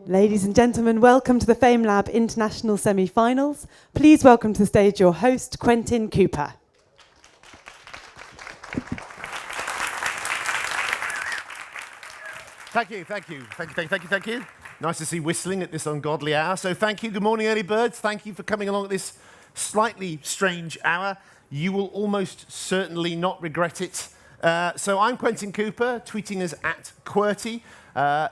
Ladies and gentlemen, welcome to the Famelab International Semi-Finals. Please welcome to the stage your host, Quentin Cooper. Thank you. Nice to see whistling at this ungodly hour. So thank you. Good morning, early birds. Thank you for coming along at this slightly strange hour. You will almost certainly not regret it. So I'm Quentin Cooper, tweeting us at QWERTY.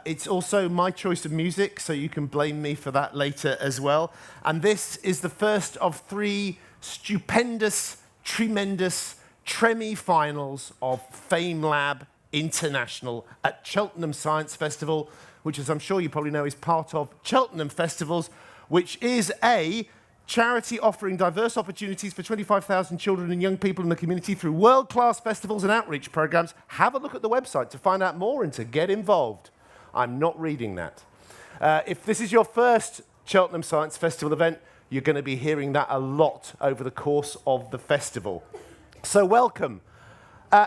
It's also my choice of music, so you can blame me for that later as well. And this is the first of three stupendous, tremendous, finals of Famelab International at Cheltenham Science Festival, which, as I'm sure you probably know, is part of Cheltenham Festivals, which is a charity offering diverse opportunities for 25,000 children and young people in the community through world-class festivals and outreach programs. Have a look at the website to find out more and to get involved. I'm not reading that. If this is your first Cheltenham Science Festival event, you're going to be hearing that a lot over the course of the festival. So welcome.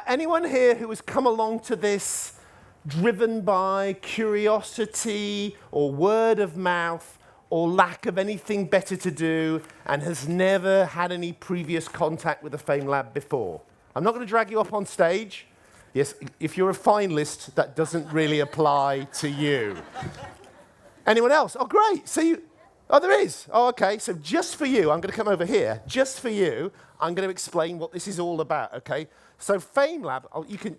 Anyone here who has come along to this driven by curiosity or word of mouth or lack of anything better to do and has never had any previous contact with the Famelab before? I'm not going to drag you up on stage. Yes, if you're a finalist, that doesn't really apply to you. Anyone else? Oh, great. Oh, there is. Oh, okay. So just for you, I'm going to come over here. Just for you, I'm going to explain what this is all about, okay? So Famelab,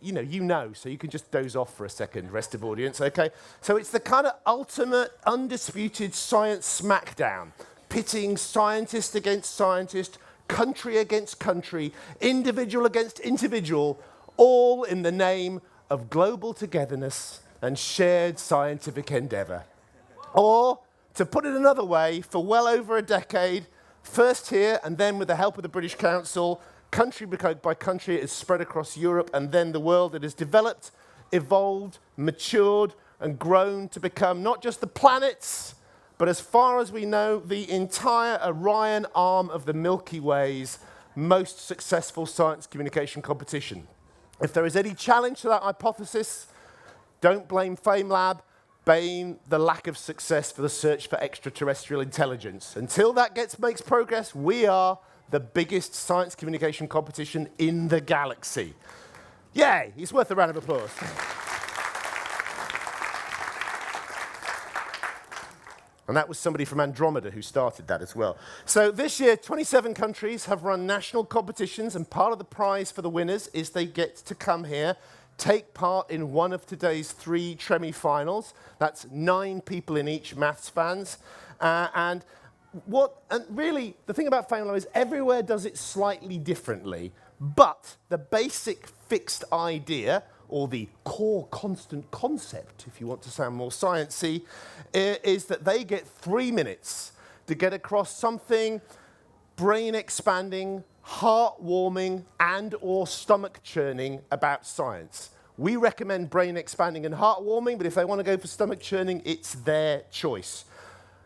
you know, so you can just doze off for a second, rest of audience, okay? So it's the kind of ultimate, undisputed science smackdown, pitting scientist against scientist, country against country, individual against individual, all in the name of global togetherness and shared scientific endeavour. Or, to put it another way, for well over a decade, first here and then with the help of the British Council, country by country, it has spread across Europe and then the world. It has developed, evolved, matured, and grown to become not just the planets, but as far as we know, the entire Orion arm of the Milky Way's most successful science communication competition. If there is any challenge to that hypothesis, don't blame Famelab, blame the lack of success for the search for extraterrestrial intelligence. Until that makes progress, we are the biggest science communication competition in the galaxy. Yay, it's worth a round of applause. And that was somebody from Andromeda who started that as well. So this year, 27 countries have run national competitions, and part of the prize for the winners is they get to come here, take part in one of today's three Tremi-finals. That's 9 people in each, maths fans. And really, the thing about Famelab is everywhere does it slightly differently, but the basic fixed idea, or the core constant concept, if you want to sound more sciencey, is that they get 3 minutes to get across something brain-expanding, heart-warming, and or stomach-churning about science. We recommend brain-expanding and heart-warming, but if they want to go for stomach-churning, it's their choice.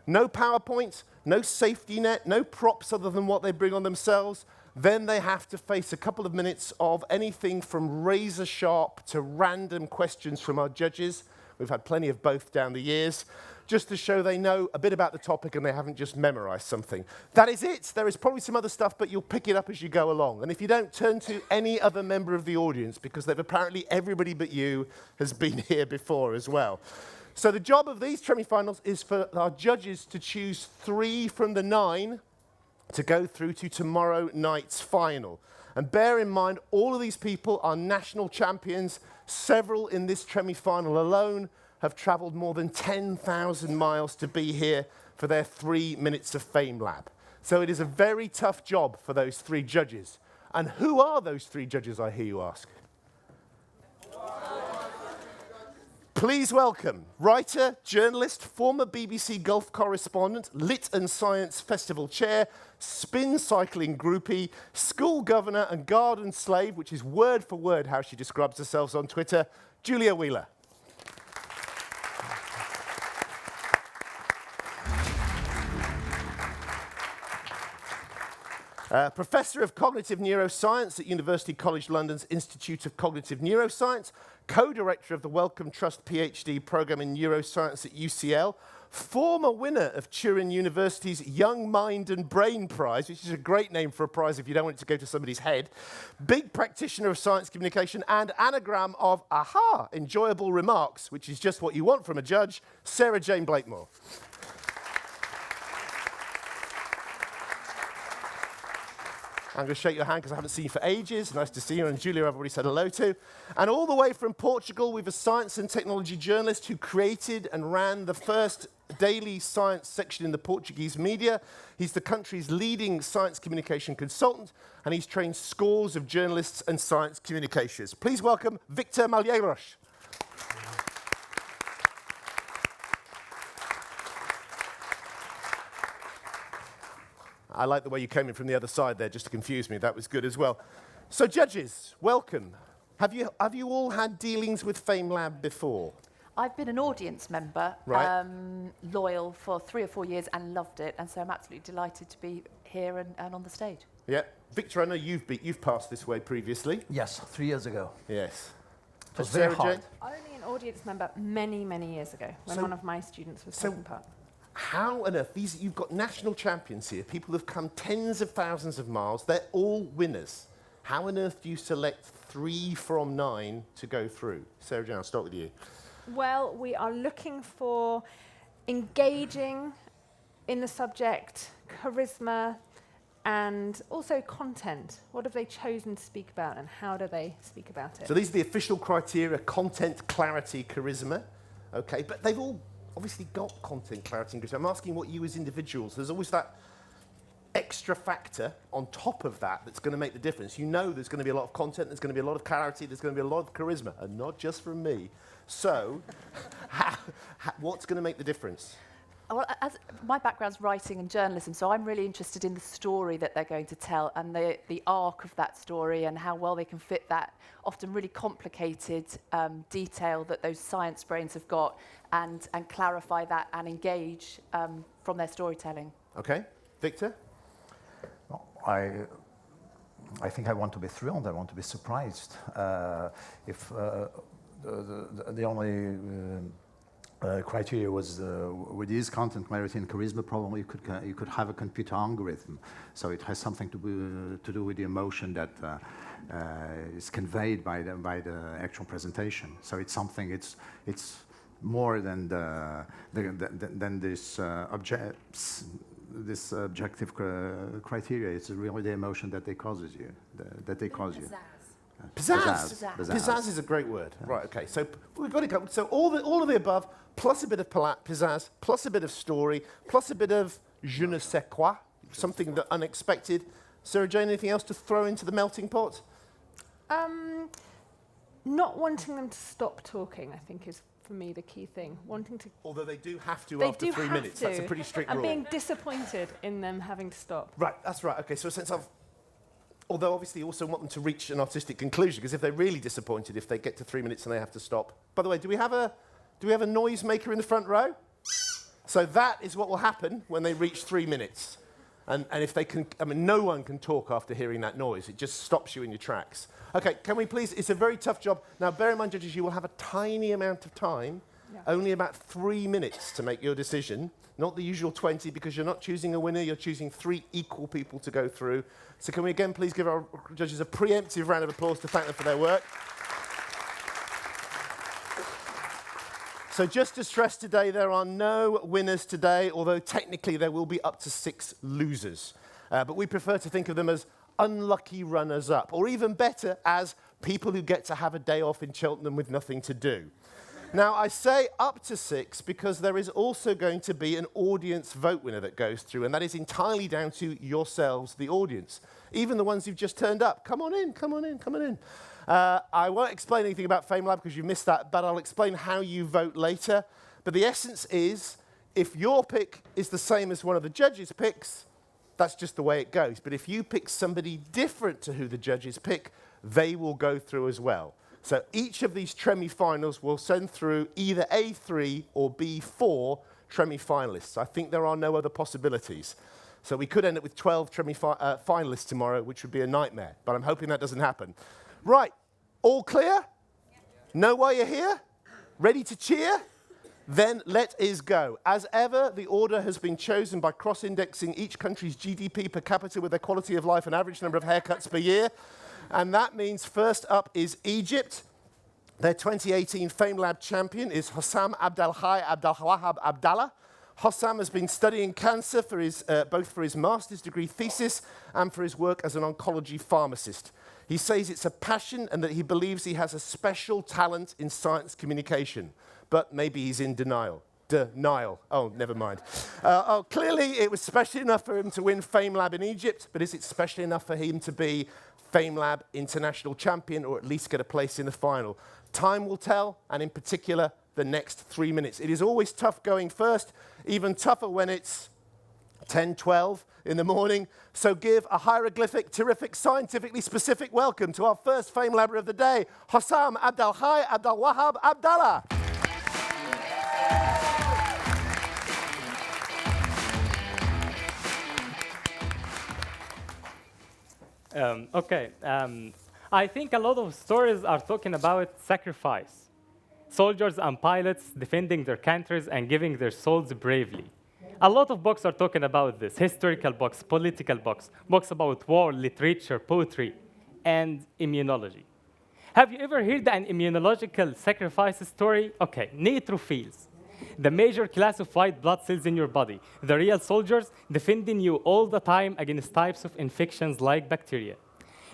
No PowerPoint, no safety net, no props other than what they bring on themselves. Then they have to face a couple of minutes of anything from razor sharp to random questions from our judges. We've had plenty of both down the years, just to show they know a bit about the topic and they haven't just memorized something. That is it. There is probably some other stuff, but you'll pick it up as you go along. And if you don't, turn to any other member of the audience, because they've apparently everybody but you has been here before as well. So the job of these Tremi-finals is for our judges to choose 3 from the 9 to go through to tomorrow night's final. And bear in mind, all of these people are national champions. Several in this Tremi-final alone have travelled more than 10,000 miles to be here for their 3 minutes of Famelab. So it is a very tough job for those 3 judges. And who are those 3 judges, I hear you ask? Please welcome writer, journalist, former BBC Gulf correspondent, Lit and Science Festival chair, spin cycling groupie, school governor and garden slave, which is word for word how she describes herself on Twitter, Julia Wheeler. Professor of Cognitive Neuroscience at University College London's Institute of Cognitive Neuroscience, co-director of the Wellcome Trust PhD programme in neuroscience at UCL, former winner of Turin University's Young Mind and Brain Prize, which is a great name for a prize if you don't want it to go to somebody's head, big practitioner of science communication, and anagram of aha, enjoyable remarks, which is just what you want from a judge, Sarah Jane Blakemore. I'm going to shake your hand because I haven't seen you for ages. Nice to see you. And Julia, I've already said hello to. And all the way from Portugal, we have a science and technology journalist who created and ran the first daily science section in the Portuguese media. He's the country's leading science communication consultant, and he's trained scores of journalists and science communicators. Please welcome Victor Malheiros. I like the way you came in from the other side there, just to confuse me. That was good as well. So, judges, welcome. Have you all had dealings with Famelab before? I've been an audience member, Right. loyal for 3 or 4 years and loved it, and so I'm absolutely delighted to be here and on the stage. Yeah. Victor, I know you've passed this way previously. Yes, 3 years ago. Yes. It was Sarah very hard. Jane? Only an audience member many years ago when So- one of my students was so- taking part. How on earth, you've got national champions here, people who've come tens of thousands of miles, they're all winners. How on earth do you select 3 from 9 to go through? Sarah Jane, I'll start with you. Well, we are looking for engaging in the subject, charisma, and also content. What have they chosen to speak about and how do they speak about it? So these are the official criteria: content, clarity, charisma. Okay, but they've all obviously got content, clarity, and charisma. I'm asking what you as individuals, there's always that extra factor on top of that that's going to make the difference. You know there's going to be a lot of content, there's going to be a lot of clarity, there's going to be a lot of charisma, and not just from me. So, what's going to make the difference? Well, as my background's writing and journalism, so I'm really interested in the story that they're going to tell and the arc of that story and how well they can fit that often really complicated detail that those science brains have got and clarify that and engage from their storytelling. Okay, Victor? Well, I think I want to be thrilled. I want to be surprised. If the only criteria was with these content, clarity, and charisma, probably you could have a computer algorithm. So it has something to do with the emotion that is conveyed by the actual presentation. So it's something. It's more than this objective criteria. It's really the emotion that they causes you. That they cause you. Pizzazz. Pizzazz is a great word. Yeah. Right, okay. So we've got it covered. So all of the above, plus a bit of pizzazz, plus a bit of story, plus a bit of je ne sais quoi, something that unexpected. Sarah Jane, anything else to throw into the melting pot? Not wanting them to stop talking, I think, is for me the key thing. Wanting to. Although they do have to They after do 3 have minutes. to. That's a pretty strict I'm rule. being disappointed in them having to stop. Right, that's right. Okay, so a sense of, although obviously you also want them to reach an artistic conclusion, because if they're really disappointed, if they get to 3 minutes and they have to stop. By the way, do we have a noise maker in the front row? So that is what will happen when they reach 3 minutes. And if they can, I mean, no one can talk after hearing that noise. It just stops you in your tracks. Okay, can we please, it's a very tough job. Now, bear in mind, judges, you will have a tiny amount of time, only about 3 minutes to make your decision, not the usual 20, because you're not choosing a winner, you're choosing 3 equal people to go through. So can we again please give our judges a preemptive round of applause to thank them for their work. So just to stress today, there are no winners today, although technically there will be up to 6 losers. But we prefer to think of them as unlucky runners-up, or even better, as people who get to have a day off in Cheltenham with nothing to do. Now, I say up to 6 because there is also going to be an audience vote winner that goes through, and that is entirely down to yourselves, the audience. Even the ones who've just turned up. Come on in, come on in, come on in. I won't explain anything about Famelab because you missed that, but I'll explain how you vote later. But the essence is, if your pick is the same as one of the judges' picks, that's just the way it goes. But if you pick somebody different to who the judges pick, they will go through as well. So each of these Tremi-finals will send through either A3 or B4 Tremi-finalists. I think there are no other possibilities. So we could end up with 12 finalists tomorrow, which would be a nightmare. But I'm hoping that doesn't happen. Right, all clear? Know why you're here? Ready to cheer? Then let us go. As ever, the order has been chosen by cross-indexing each country's GDP per capita with their quality of life and average number of haircuts per year. And that means first up is Egypt. Their 2018 Famelab champion is Hossam Abdelhai Abdelwahab Abdallah. Hossam has been studying cancer for his, both for his master's degree thesis and for his work as an oncology pharmacist. He says it's a passion and that he believes he has a special talent in science communication. But maybe he's in denial. Denial. Oh, never mind. Clearly, it was special enough for him to win Famelab in Egypt, but is it special enough for him to be Famelab international champion or at least get a place in the final? Time will tell, and in particular, the next 3 minutes. It is always tough going first, even tougher when it's 10, 12 in the morning. So give a hieroglyphic, terrific, scientifically specific welcome to our first Famelabber of the day, Hossam Abdelhai Abdelwahab Abdallah. I think a lot of stories are talking about sacrifice. Soldiers and pilots defending their countries and giving their souls bravely. A lot of books are talking about this, historical books, political books, books about war, literature, poetry, and immunology. Have you ever heard an immunological sacrifice story? Okay, neutrophils, the major class of white blood cells in your body, the real soldiers defending you all the time against types of infections like bacteria.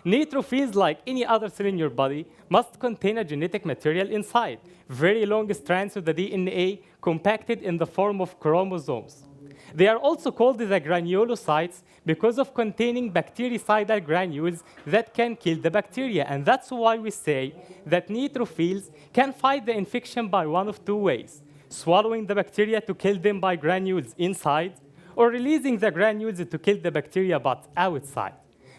Neutrophils, like any other cell in your body, must contain a genetic material inside, very long strands of the DNA compacted in the form of chromosomes. They are also called the granulocytes because of containing bactericidal granules that can kill the bacteria. And that's why we say that neutrophils can fight the infection by one of two ways: swallowing the bacteria to kill them by granules inside, or releasing the granules to kill the bacteria but outside.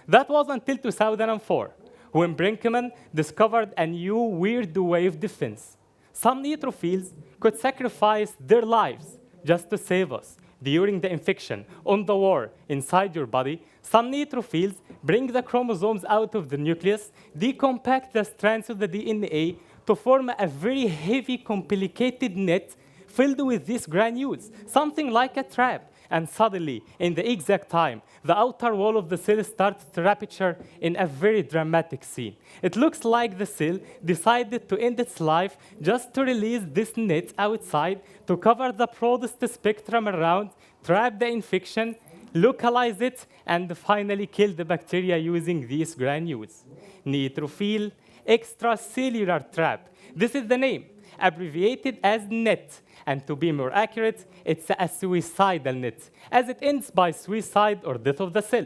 That was until 2004, when Brinkman discovered a new weird way of defense. Some neutrophils could sacrifice their lives just to save us. During the infection, on the war, inside your body, some neutrophils bring the chromosomes out of the nucleus, decompact the strands of the DNA to form a very heavy, complicated net filled with these granules, something like a trap. And suddenly, in the exact time, the outer wall of the cell starts to rupture in a very dramatic scene. It looks like the cell decided to end its life just to release this net outside to cover the broadest spectrum around, trap the infection, localize it, and finally kill the bacteria using these granules. Neutrophil extracellular trap. This is the name, abbreviated as NET. And to be more accurate, it's a suicidal net, as it ends by suicide or death of the cell.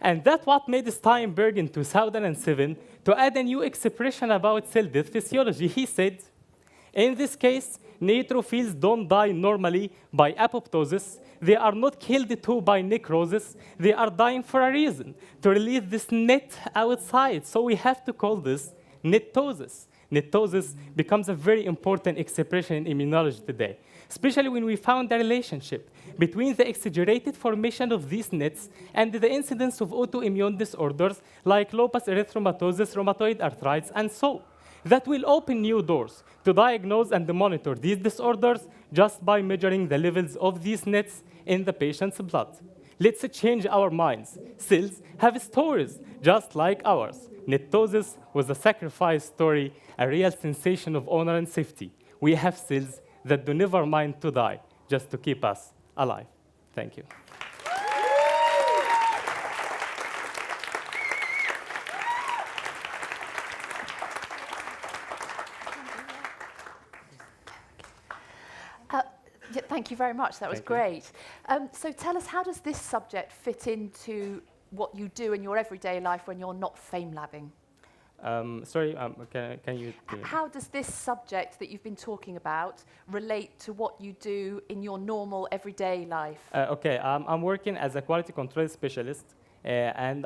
And that's what made Steinberg in 2007 to add a new expression about cell death physiology. He said, in this case, neutrophils don't die normally by apoptosis. They are not killed too by necrosis. They are dying for a reason, to release this net outside. So we have to call this netosis. Netosis becomes a very important expression in immunology today, especially when we found a relationship between the exaggerated formation of these nets and the incidence of autoimmune disorders like lupus erythematosus, rheumatoid arthritis, and so. That will open new doors to diagnose and monitor these disorders just by measuring the levels of these nets in the patient's blood. Let's change our minds. Cells have stories just like ours. Netosis was a sacrifice story, a real sensation of honor and safety. We have cells that do never mind to die just to keep us alive. Thank you. Thank you very much. That was great. So tell us, how does this subject fit into what you do in your everyday life when you're not Famelabbing? Can you... How does this subject that you've been talking about relate to what you do in your normal everyday life? I'm working as a quality control specialist, and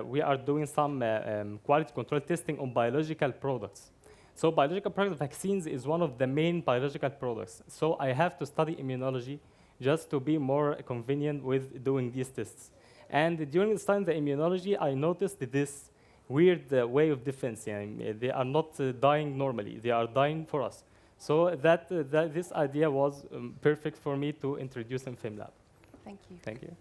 we are doing some quality control testing on biological products. So biological product vaccines is one of the main biological products. So I have to study immunology just to be more convenient with doing these tests. And during the study the immunology, I noticed this weird way of defense. They are not dying normally; they are dying for us. So that this idea was perfect for me to introduce in Famelab. Thank you. Thank you.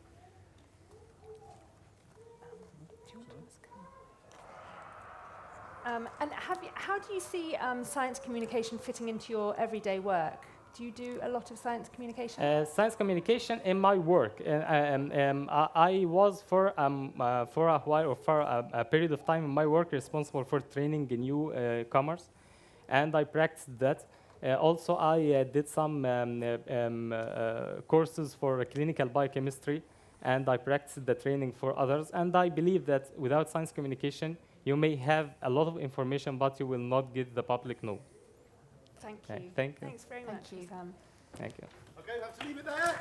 And how do you see science communication fitting into your everyday work? Do you do a lot of science communication? Science communication in my work, I was for a while, or for a period of time in my work, responsible for training newcomers, and I practiced that. Also, I did some courses for clinical biochemistry, and I practiced the training for others. And I believe that without science communication, you may have a lot of information, but you will not get the public know. Thank Okay, you. thank you. Thanks very Thank much, you. Sam. Thank you. Okay, we have to leave it there.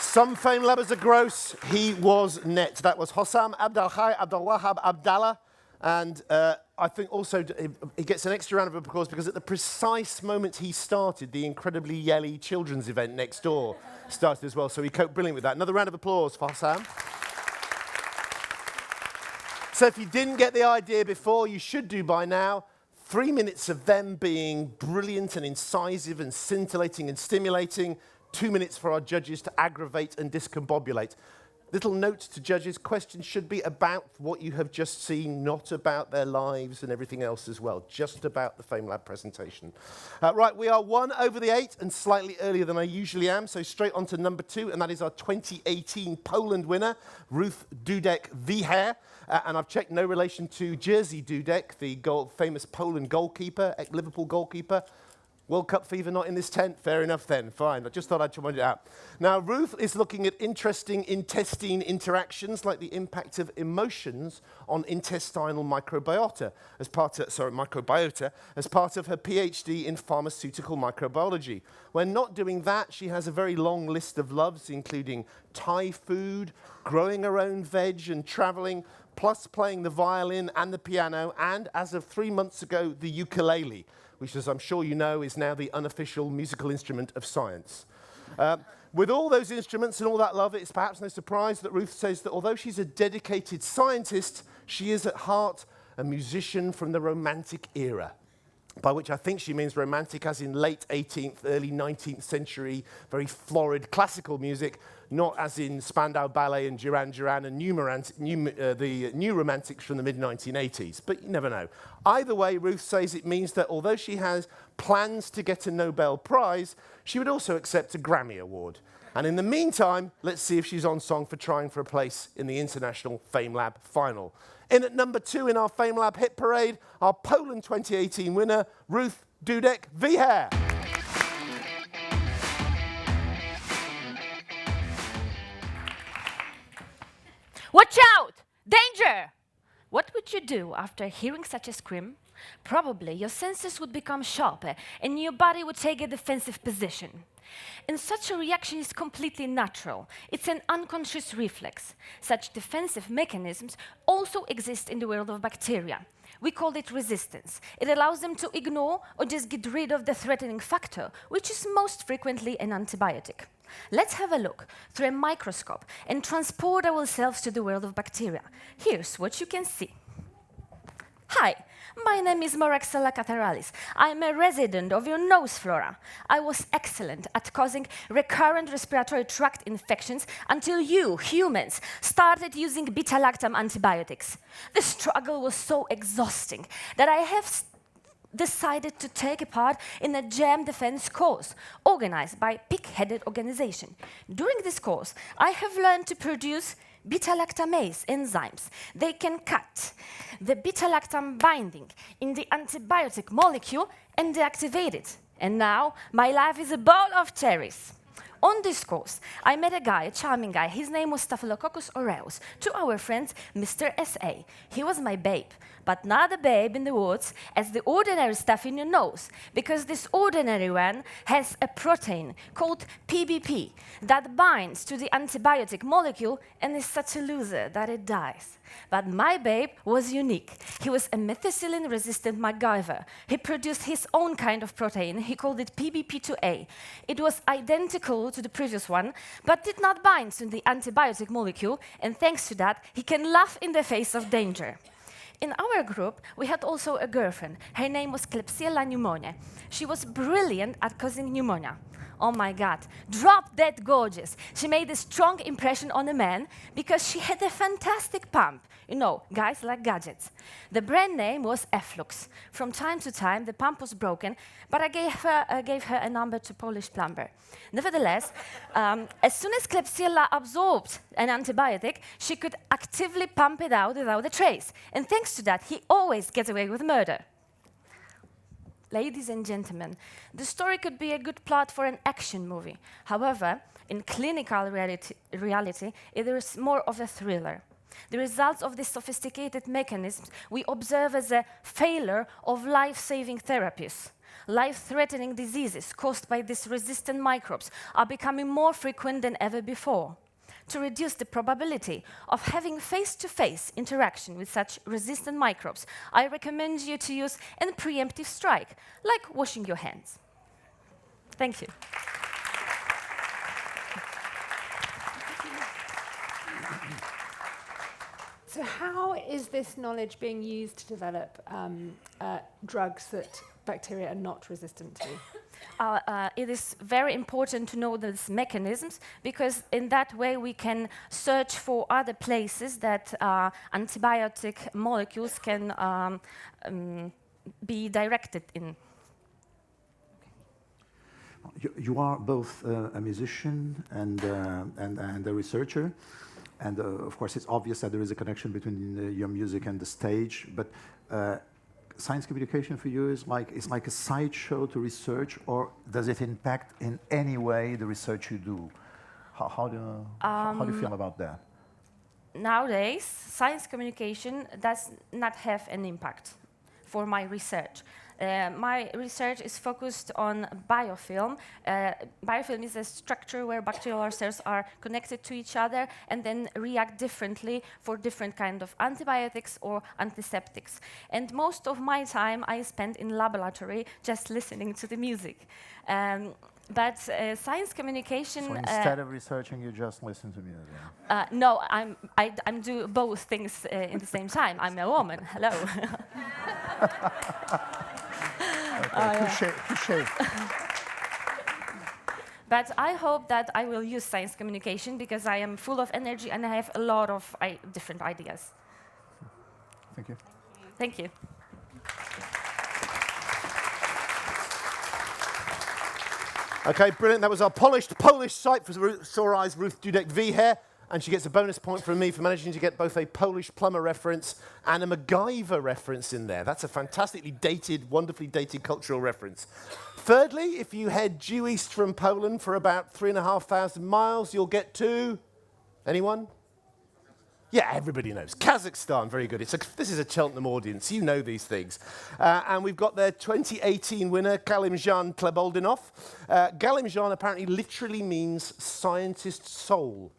Some Famelabers are gross. He was net. That was Hossam Abdelhai Abdelwahab Abdallah. And I think also he gets an extra round of applause because at the precise moment he started, the incredibly yelly children's event next door started as well. So he coped brilliant with that. Another round of applause for Hossam. So if you didn't get the idea before, you should do by now. 3 minutes of them being brilliant and incisive and scintillating and stimulating. 2 minutes for our judges to aggravate and discombobulate. Little note to judges, questions should be about what you have just seen, not about their lives and everything else as well, just about the Famelab presentation. Right, we are 1 over the 8 and slightly earlier than I usually am, so straight on to number 2, and that is our 2018 Poland winner, Ruth Dudek-Wicher. And I've checked, no relation to Jerzy Dudek, the famous Poland goalkeeper, ex-Liverpool goalkeeper. World Cup fever not in this tent? Fair enough then, fine. I just thought I'd point it out. Now, Ruth is looking at interesting intestine interactions, like the impact of emotions on intestinal microbiota, as part of her PhD in pharmaceutical microbiology. When not doing that, she has a very long list of loves, including Thai food, growing her own veg and traveling, plus playing the violin and the piano, and as of 3 months ago, the ukulele, which, as I'm sure you know, is now the unofficial musical instrument of science. With all those instruments and all that love, it's perhaps no surprise that Ruth says that although she's a dedicated scientist, she is at heart a musician from the Romantic era, by which I think she means romantic as in late 18th, early 19th century, very florid classical music, not as in Spandau Ballet and Duran Duran and the new romantics from the mid-1980s, but you never know. Either way, Ruth says it means that although she has plans to get a Nobel Prize, she would also accept a Grammy Award. And in the meantime, let's see if she's on song for trying for a place in the International Famelab final. In at number 2 in our Famelab hit parade, our Poland 2018 winner, Ruth Dudek-Wicher. Watch out! Danger! What would you do after hearing such a scream? Probably your senses would become sharper and your body would take a defensive position. And such a reaction is completely natural. It's an unconscious reflex. Such defensive mechanisms also exist in the world of bacteria. We call it resistance. It allows them to ignore or just get rid of the threatening factor, which is most frequently an antibiotic. Let's have a look through a microscope and transport ourselves to the world of bacteria. Here's what you can see. Hi, my name is Moraxella cataralis. I'm a resident of your nose flora. I was excellent at causing recurrent respiratory tract infections until you, humans, started using beta-lactam antibiotics. The struggle was so exhausting that I have decided to take part in a germ defense course organized by pig-headed organization. During this course, I have learned to produce beta-lactamase enzymes. They can cut the beta-lactam binding in the antibiotic molecule and deactivate it. And now, my life is a bowl of cherries. On this course, I met a guy, a charming guy. His name was Staphylococcus aureus. To our friends, Mr. S.A. He was my babe. but not a babe in the woods as the ordinary stuff in your nose, because this ordinary one has a protein called PBP that binds to the antibiotic molecule and is such a loser that it dies. But my babe was unique. He was a methicillin-resistant MacGyver. He produced his own kind of protein. He called it PBP2A. It was identical to the previous one, but did not bind to the antibiotic molecule, and thanks to that, he can laugh in the face of danger. In our group, we had also a girlfriend. Her name was Klebsiella pneumoniae. She was brilliant at causing pneumonia. Oh my God, drop dead gorgeous. She made a strong impression on a man because she had a fantastic pump. You know, guys like gadgets. The brand name was Efflux. From time to time, the pump was broken, but I gave her a number to Polish plumber. Nevertheless, as soon as Klebsiella absorbed an antibiotic, she could actively pump it out without a trace. And thanks to that, he always gets away with murder. Ladies and gentlemen, the story could be a good plot for an action movie. However, in clinical reality, it is more of a thriller. The results of these sophisticated mechanisms we observe as a failure of life-saving therapies. Life-threatening diseases caused by these resistant microbes are becoming more frequent than ever before. To reduce the probability of having face-to-face interaction with such resistant microbes, I recommend you to use a preemptive strike, like washing your hands. Thank you. So how is this knowledge being used to develop drugs that bacteria are not resistant to? It is very important to know these mechanisms, because in that way we can search for other places that antibiotic molecules can be directed in. You are both a musician and a researcher, and of course it's obvious that there is a connection between your music and the stage, but science communication for you is like a sideshow to research, or does it impact in any way the research you do? How do you feel about that? Nowadays, science communication does not have an impact for my research. My research is focused on biofilm. Biofilm is a structure where bacterial cells are connected to each other and then react differently for different kinds of antibiotics or antiseptics. And most of my time I spend in laboratory just listening to the music. But science communication... So instead of researching, you just listen to music? No, I do both things in the same time. I'm a woman. Hello. Okay, touché. But I hope that I will use science communication because I am full of energy and I have a lot of different ideas. Thank you. Thank you. Okay, brilliant. That was our polished Polish site for Sore Eyes Ruth Dudek Wicher. And she gets a bonus point from me for managing to get both a Polish plumber reference and a MacGyver reference in there. That's a fantastically dated, wonderfully dated cultural reference. Thirdly, if you head due east from Poland for about 3,500 miles, you'll get to... Anyone? Yeah, everybody knows. Kazakhstan, very good. This is a Cheltenham audience. You know these things. And we've got their 2018 winner, Galimjan Kleboldinov. Galimjan apparently literally means scientist soul.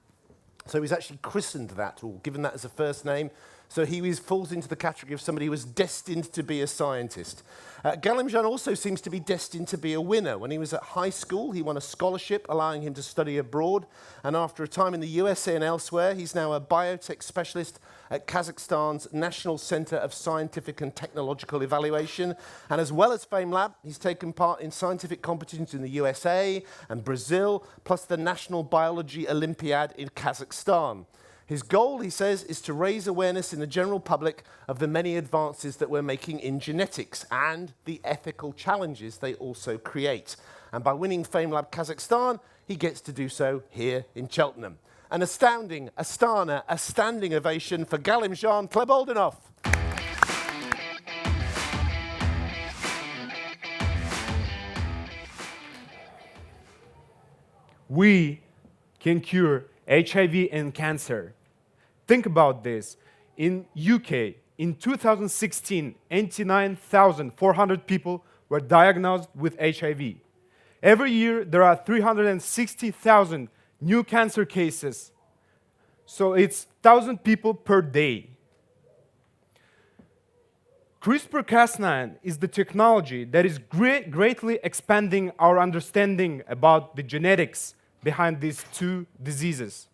So he's actually christened that, or given that as a first name. So he falls into the category of somebody who was destined to be a scientist. Galimjan also seems to be destined to be a winner. When he was at high school, he won a scholarship, allowing him to study abroad. And after a time in the USA and elsewhere, he's now a biotech specialist at Kazakhstan's National Center of Scientific and Technological Evaluation. And as well as Famelab, he's taken part in scientific competitions in the USA and Brazil, plus the National Biology Olympiad in Kazakhstan. His goal, he says, is to raise awareness in the general public of the many advances that we're making in genetics and the ethical challenges they also create. And by winning Famelab Kazakhstan, he gets to do so here in Cheltenham. An astounding, a standing ovation for Galimjan Kleboldinov. We can cure HIV and cancer. Think about this. In UK, in 2016, 89,400 people were diagnosed with HIV. Every year, there are 360,000 new cancer cases. So it's 1,000 people per day. CRISPR-Cas9 is the technology that is greatly expanding our understanding about the genetics behind these two diseases.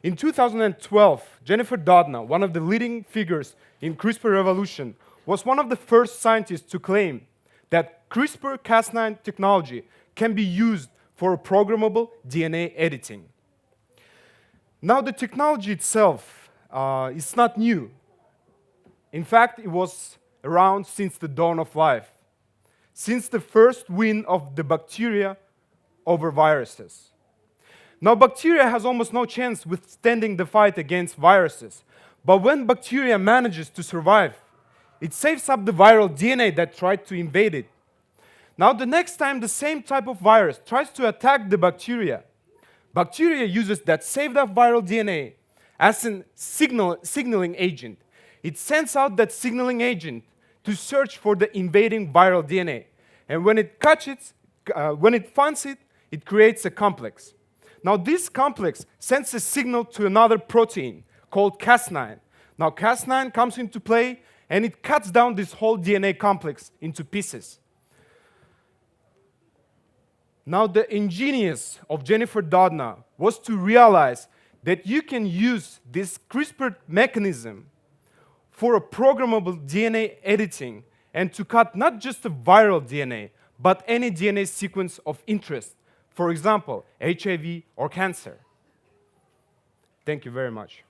In 2012, Jennifer Doudna, one of the leading figures in CRISPR revolution, was one of the first scientists to claim that CRISPR-Cas9 technology can be used for programmable DNA editing. Now, the technology itself is not new. In fact, it was around since the dawn of life, since the first win of the bacteria over viruses. Now, bacteria has almost no chance withstanding the fight against viruses. But when bacteria manages to survive, it saves up the viral DNA that tried to invade it. Now, the next time the same type of virus tries to attack the bacteria, bacteria uses that saved up viral DNA as a signaling agent. It sends out that signaling agent to search for the invading viral DNA. And when it finds it, it creates a complex. Now, this complex sends a signal to another protein called Cas9. Now, Cas9 comes into play, and it cuts down this whole DNA complex into pieces. Now, the ingenious of Jennifer Doudna was to realize that you can use this CRISPR mechanism for a programmable DNA editing and to cut not just the viral DNA, but any DNA sequence of interest, for example, HIV or cancer. Thank you very much.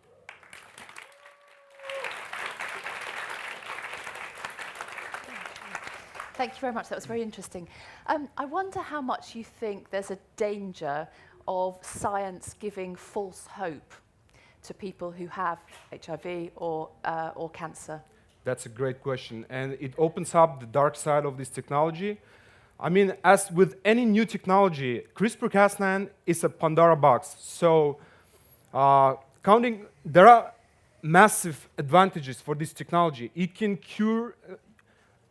Thank you very much. That was very interesting. I wonder how much you think there's a danger of science giving false hope to people who have HIV or cancer. That's a great question, and it opens up the dark side of this technology. I mean, as with any new technology, CRISPR-Cas9 is a Pandora box. So, there are massive advantages for this technology. It can cure.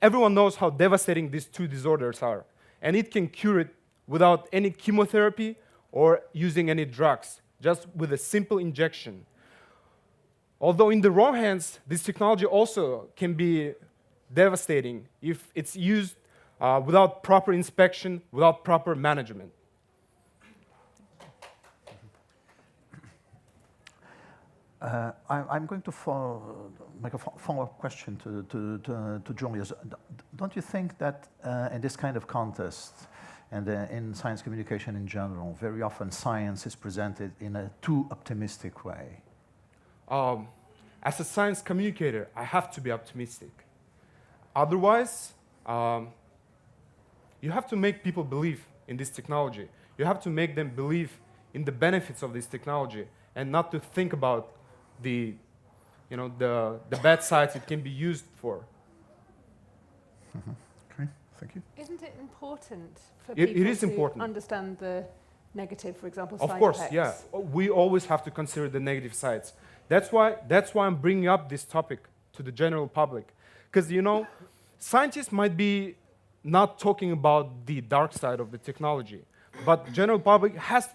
Everyone knows how devastating these two disorders are, and it can cure it without any chemotherapy or using any drugs, just with a simple injection. Although in the wrong hands, this technology also can be devastating if it's used without proper inspection, without proper management. I'm going to make a follow-up question to Julius. Don't you think that in this kind of contest, and in science communication in general, very often science is presented in a too optimistic way? As a science communicator, I have to be optimistic. Otherwise, you have to make people believe in this technology. You have to make them believe in the benefits of this technology and not to think about the bad sides it can be used for. Mm-hmm. Okay, thank you. Isn't it important for It people is to important. understand the negative, for example, Of side course, effects? yeah. We always have to consider the negative sides. That's why I'm bringing up this topic to the general public. Because, scientists might be not talking about the dark side of the technology, but general public has.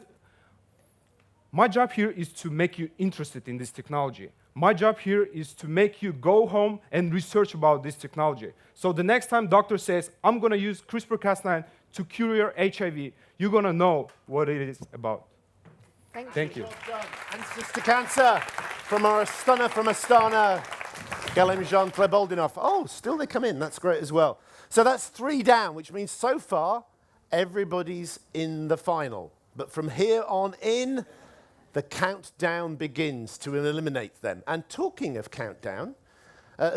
My job here is to make you interested in this technology. My job here is to make you go home and research about this technology. So the next time doctor says, I'm going to use CRISPR-Cas9 to cure your HIV, you're going to know what it is about. Thank you. Well done. Answers to cancer from our stunner from Astana, Galimjan Treboldinov. Oh, still they come in. That's great as well. So that's 3 down, which means so far everybody's in the final. But from here on in, the countdown begins to eliminate them. And talking of countdown,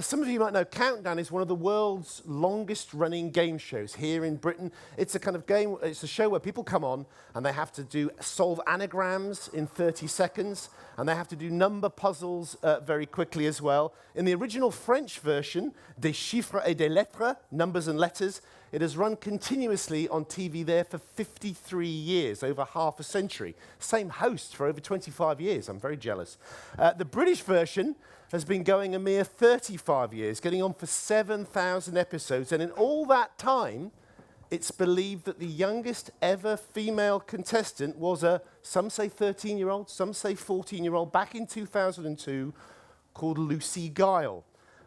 some of you might know Countdown is one of the world's longest running game shows here in Britain. It's a kind of game, it's a show where people come on and they have to solve anagrams in 30 seconds, and they have to do number puzzles very quickly as well. In the original French version, Des chiffres et des lettres, numbers and letters, It has run continuously on TV there for 53 years, over half a century. Same host for over 25 years. I'm very jealous. The British version has been going a mere 35 years, getting on for 7,000 episodes. And in all that time, it's believed that the youngest ever female contestant was some say 13-year-old, some say 14-year-old, back in 2002, called Lucy Guile.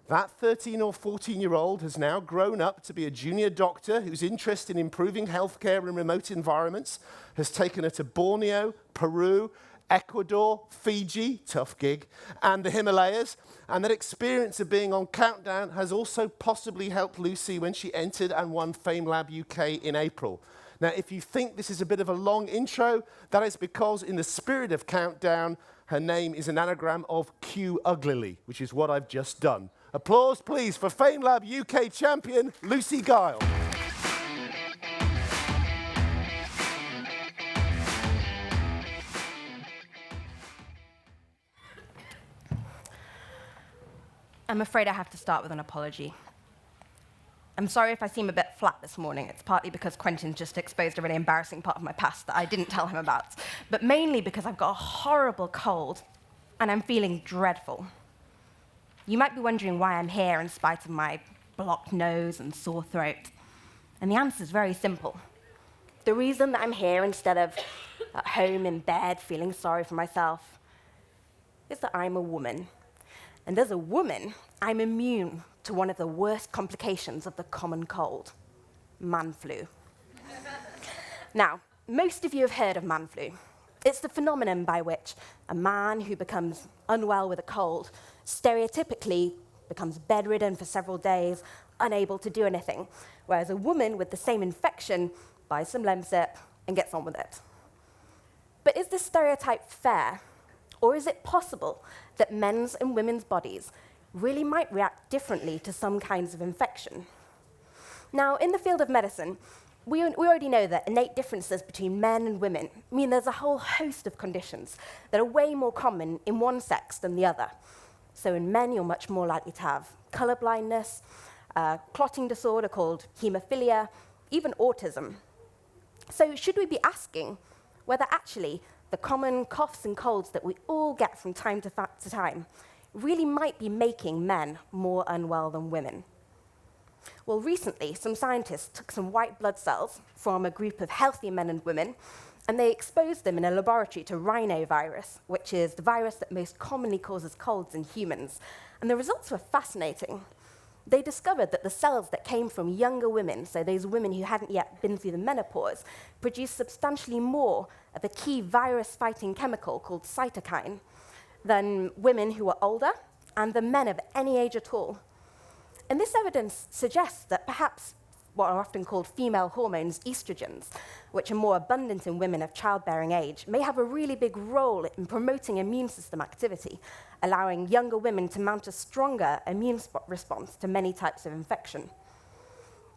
That 13 or 14-year-old has now grown up to be a junior doctor who's interested in improving healthcare in remote environments, has taken her to Borneo, Peru, Ecuador, Fiji, tough gig, and the Himalayas. And that experience of being on Countdown has also possibly helped Lucy when she entered and won Famelab UK in April. Now, if you think this is a bit of a long intro, that is because in the spirit of Countdown, her name is an anagram of Q Uglily, which is what I've just done. Applause, please, for Famelab UK champion, Lucy Guile. I'm afraid I have to start with an apology. I'm sorry if I seem a bit flat this morning. It's partly because Quentin just exposed a really embarrassing part of my past that I didn't tell him about, but mainly because I've got a horrible cold and I'm feeling dreadful. You might be wondering why I'm here in spite of my blocked nose and sore throat. And the answer is very simple. The reason that I'm here instead of at home in bed feeling sorry for myself is that I'm a woman. And as a woman, I'm immune to one of the worst complications of the common cold, man flu. Now, most of you have heard of man flu. It's the phenomenon by which a man who becomes unwell with a cold stereotypically becomes bedridden for several days, unable to do anything, whereas a woman with the same infection buys some Lemsip and gets on with it. But is this stereotype fair? Or is it possible that men's and women's bodies really might react differently to some kinds of infection? Now, in the field of medicine, we already know that innate differences between men and women mean there's a whole host of conditions that are way more common in one sex than the other. So in men, you're much more likely to have color blindness, clotting disorder called hemophilia, even autism. So should we be asking whether actually the common coughs and colds that we all get from time to time really might be making men more unwell than women? Well, recently, some scientists took some white blood cells from a group of healthy men and women, and they exposed them in a laboratory to rhinovirus, which is the virus that most commonly causes colds in humans. And the results were fascinating. They discovered that the cells that came from younger women, so those women who hadn't yet been through the menopause, produced substantially more of a key virus-fighting chemical called cytokine than women who were older and the men of any age at all. And this evidence suggests that perhaps what are often called female hormones, estrogens, which are more abundant in women of childbearing age, may have a really big role in promoting immune system activity, allowing younger women to mount a stronger immune response to many types of infection.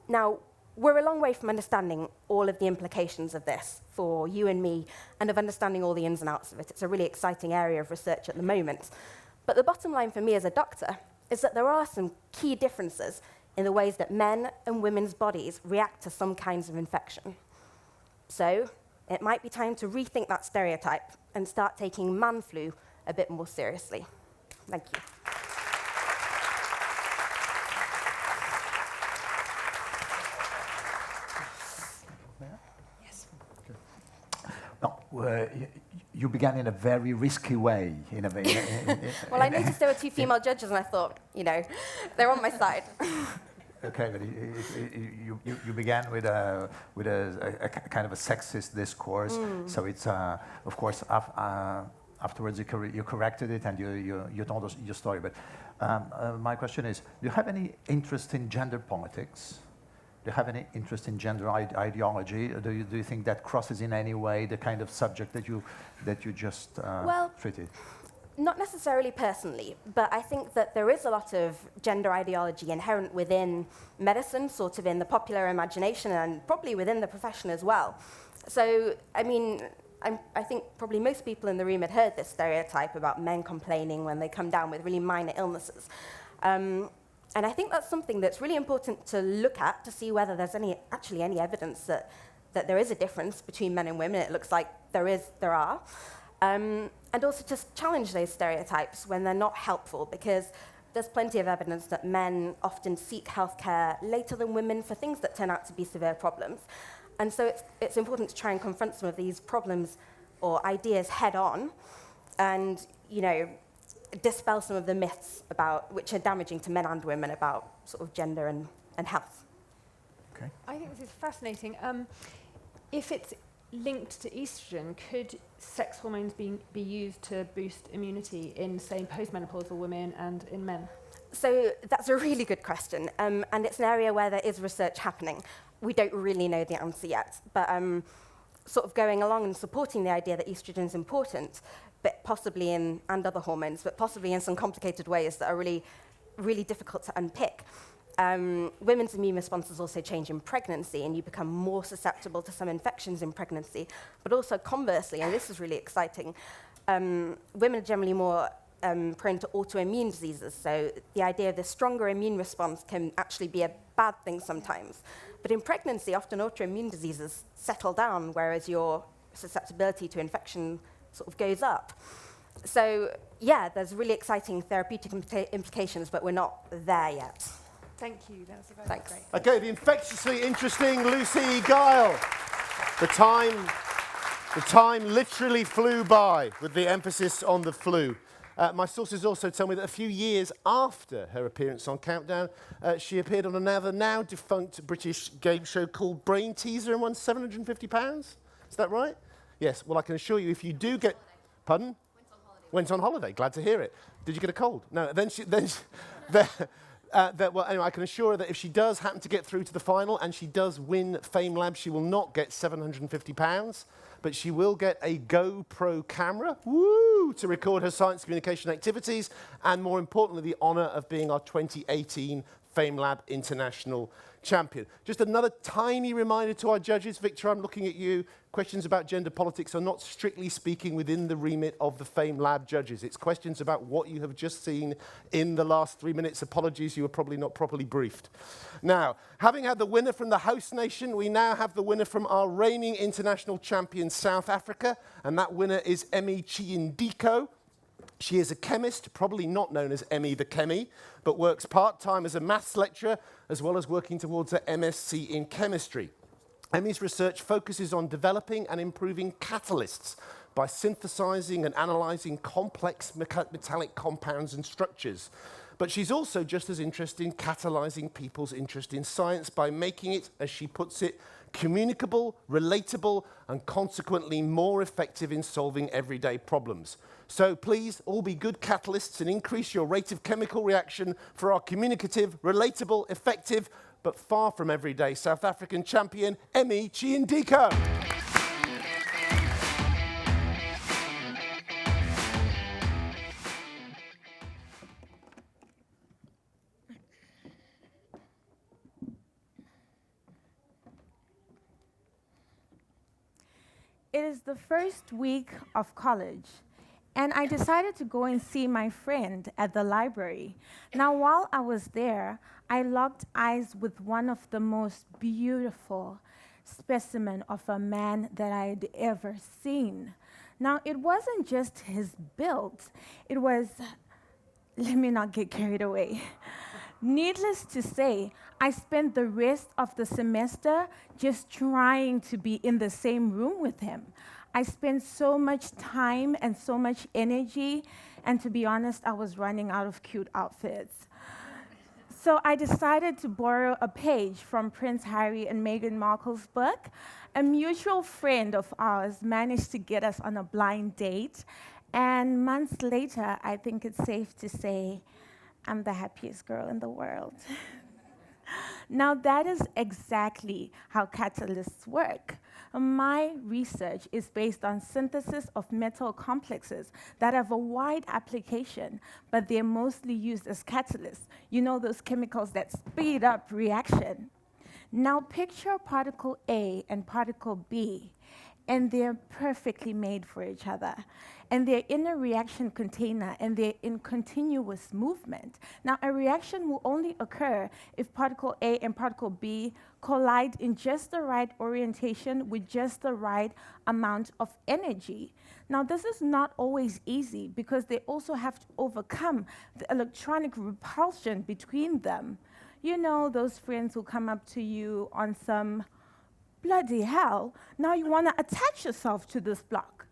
Now, we're a long way from understanding all of the implications of this for you and me, and of understanding all the ins and outs of it. It's a really exciting area of research at the moment. But the bottom line for me as a doctor is that there are some key differences in the ways that men and women's bodies react to some kinds of infection. So it might be time to rethink that stereotype and start taking man flu a bit more seriously. Thank you. Yes. Well, you began in a very risky way. Well, I noticed there were two female judges, and I thought, they're on my side. Okay, but you began with a kind of a sexist discourse. So it's of course afterwards you corrected it and you told us your story. But my question is, do you have any interest in gender politics? Do you have any interest in gender ideology? Do you think that crosses in any way the kind of subject that you just treated? Not necessarily personally, but I think that there is a lot of gender ideology inherent within medicine, sort of in the popular imagination, and probably within the profession as well. So, I mean, I think probably most people in the room had heard this stereotype about men complaining when they come down with really minor illnesses. And I think that's something that's really important to look at to see whether there's actually any evidence that there is a difference between men and women. It looks like there are. And also just challenge those stereotypes when they're not helpful, because there's plenty of evidence that men often seek healthcare later than women for things that turn out to be severe problems. And so it's important to try and confront some of these problems or ideas head on and, dispel some of the myths which are damaging to men and women about sort of gender and health. Okay. I think this is fascinating. If it's linked to estrogen, could sex hormones be used to boost immunity in, say, postmenopausal women and in men? So that's a really good question, and it's an area where there is research happening. We don't really know the answer yet, but sort of going along and supporting the idea that estrogen is important, but possibly and other hormones, but possibly in some complicated ways that are really, really difficult to unpick. Women's immune responses also change in pregnancy, and you become more susceptible to some infections in pregnancy. But also conversely, and this is really exciting, women are generally more prone to autoimmune diseases. So the idea of the stronger immune response can actually be a bad thing sometimes. But in pregnancy, often autoimmune diseases settle down, whereas your susceptibility to infection sort of goes up. So yeah, there's really exciting therapeutic implications, but we're not there yet. Thank you. That was very Thanks. great. Okay, the infectiously interesting Lucy Guile. The time literally flew by with the emphasis on the flu. My sources also tell me that a few years after her appearance on Countdown, she appeared on another now defunct British game show called Brain Teaser and won £750. Is that right? Yes. Well, I can assure you, if you do get... Pardon? Went on holiday. Glad to hear it. Did you get a cold? No. Well, anyway, I can assure her that if she does happen to get through to the final and she does win Famelab, she will not get £750, but she will get a GoPro camera, to record her science communication activities, and more importantly, the honour of being our 2018 Famelab International Champion. Just another tiny reminder to our judges. Victor, I'm looking at you. Questions about gender politics are not strictly speaking within the remit of the Famelab judges. It's questions about what you have just seen in the last 3 minutes. Apologies, you were probably not properly briefed. Now, having had the winner from the host nation, we now have the winner from our reigning international champion, South Africa, and that winner is Emmy Chiindiko. She is a chemist, probably not known as Emmy the Chemie, but works part-time as a maths lecturer, as well as working towards her MSc in chemistry. Emmy's research focuses on developing and improving catalysts by synthesizing and analyzing complex metallic compounds and structures. But she's also just as interested in catalyzing people's interest in science by making it, as she puts it, communicable, relatable, and consequently more effective in solving everyday problems. So please all be good catalysts and increase your rate of chemical reaction for our communicative, relatable, effective, but far from everyday South African champion, Emmy Chiindiko. It is the first week of college, and I decided to go and see my friend at the library. Now, while I was there, I locked eyes with one of the most beautiful specimen of a man that I'd ever seen. Now, it wasn't just his build, it was, let me not get carried away. Needless to say, I spent the rest of the semester just trying to be in the same room with him. I spent so much time and so much energy, and to be honest, I was running out of cute outfits. So I decided to borrow a page from Prince Harry and Meghan Markle's book. A mutual friend of ours managed to get us on a blind date, and months later, I think it's safe to say, I'm the happiest girl in the world. Now, that is exactly how catalysts work. My research is based on synthesis of metal complexes that have a wide application, but they're mostly used as catalysts. You know, those chemicals that speed up reaction. Now, picture particle A and particle B. and they're perfectly made for each other. And they're in a reaction container, and they're in continuous movement. Now, a reaction will only occur if particle A and particle B collide in just the right orientation with just the right amount of energy. Now, this is not always easy because they also have to overcome the electronic repulsion between them. You know, those friends who come up to you on some bloody hell, now you want to attach yourself to this block.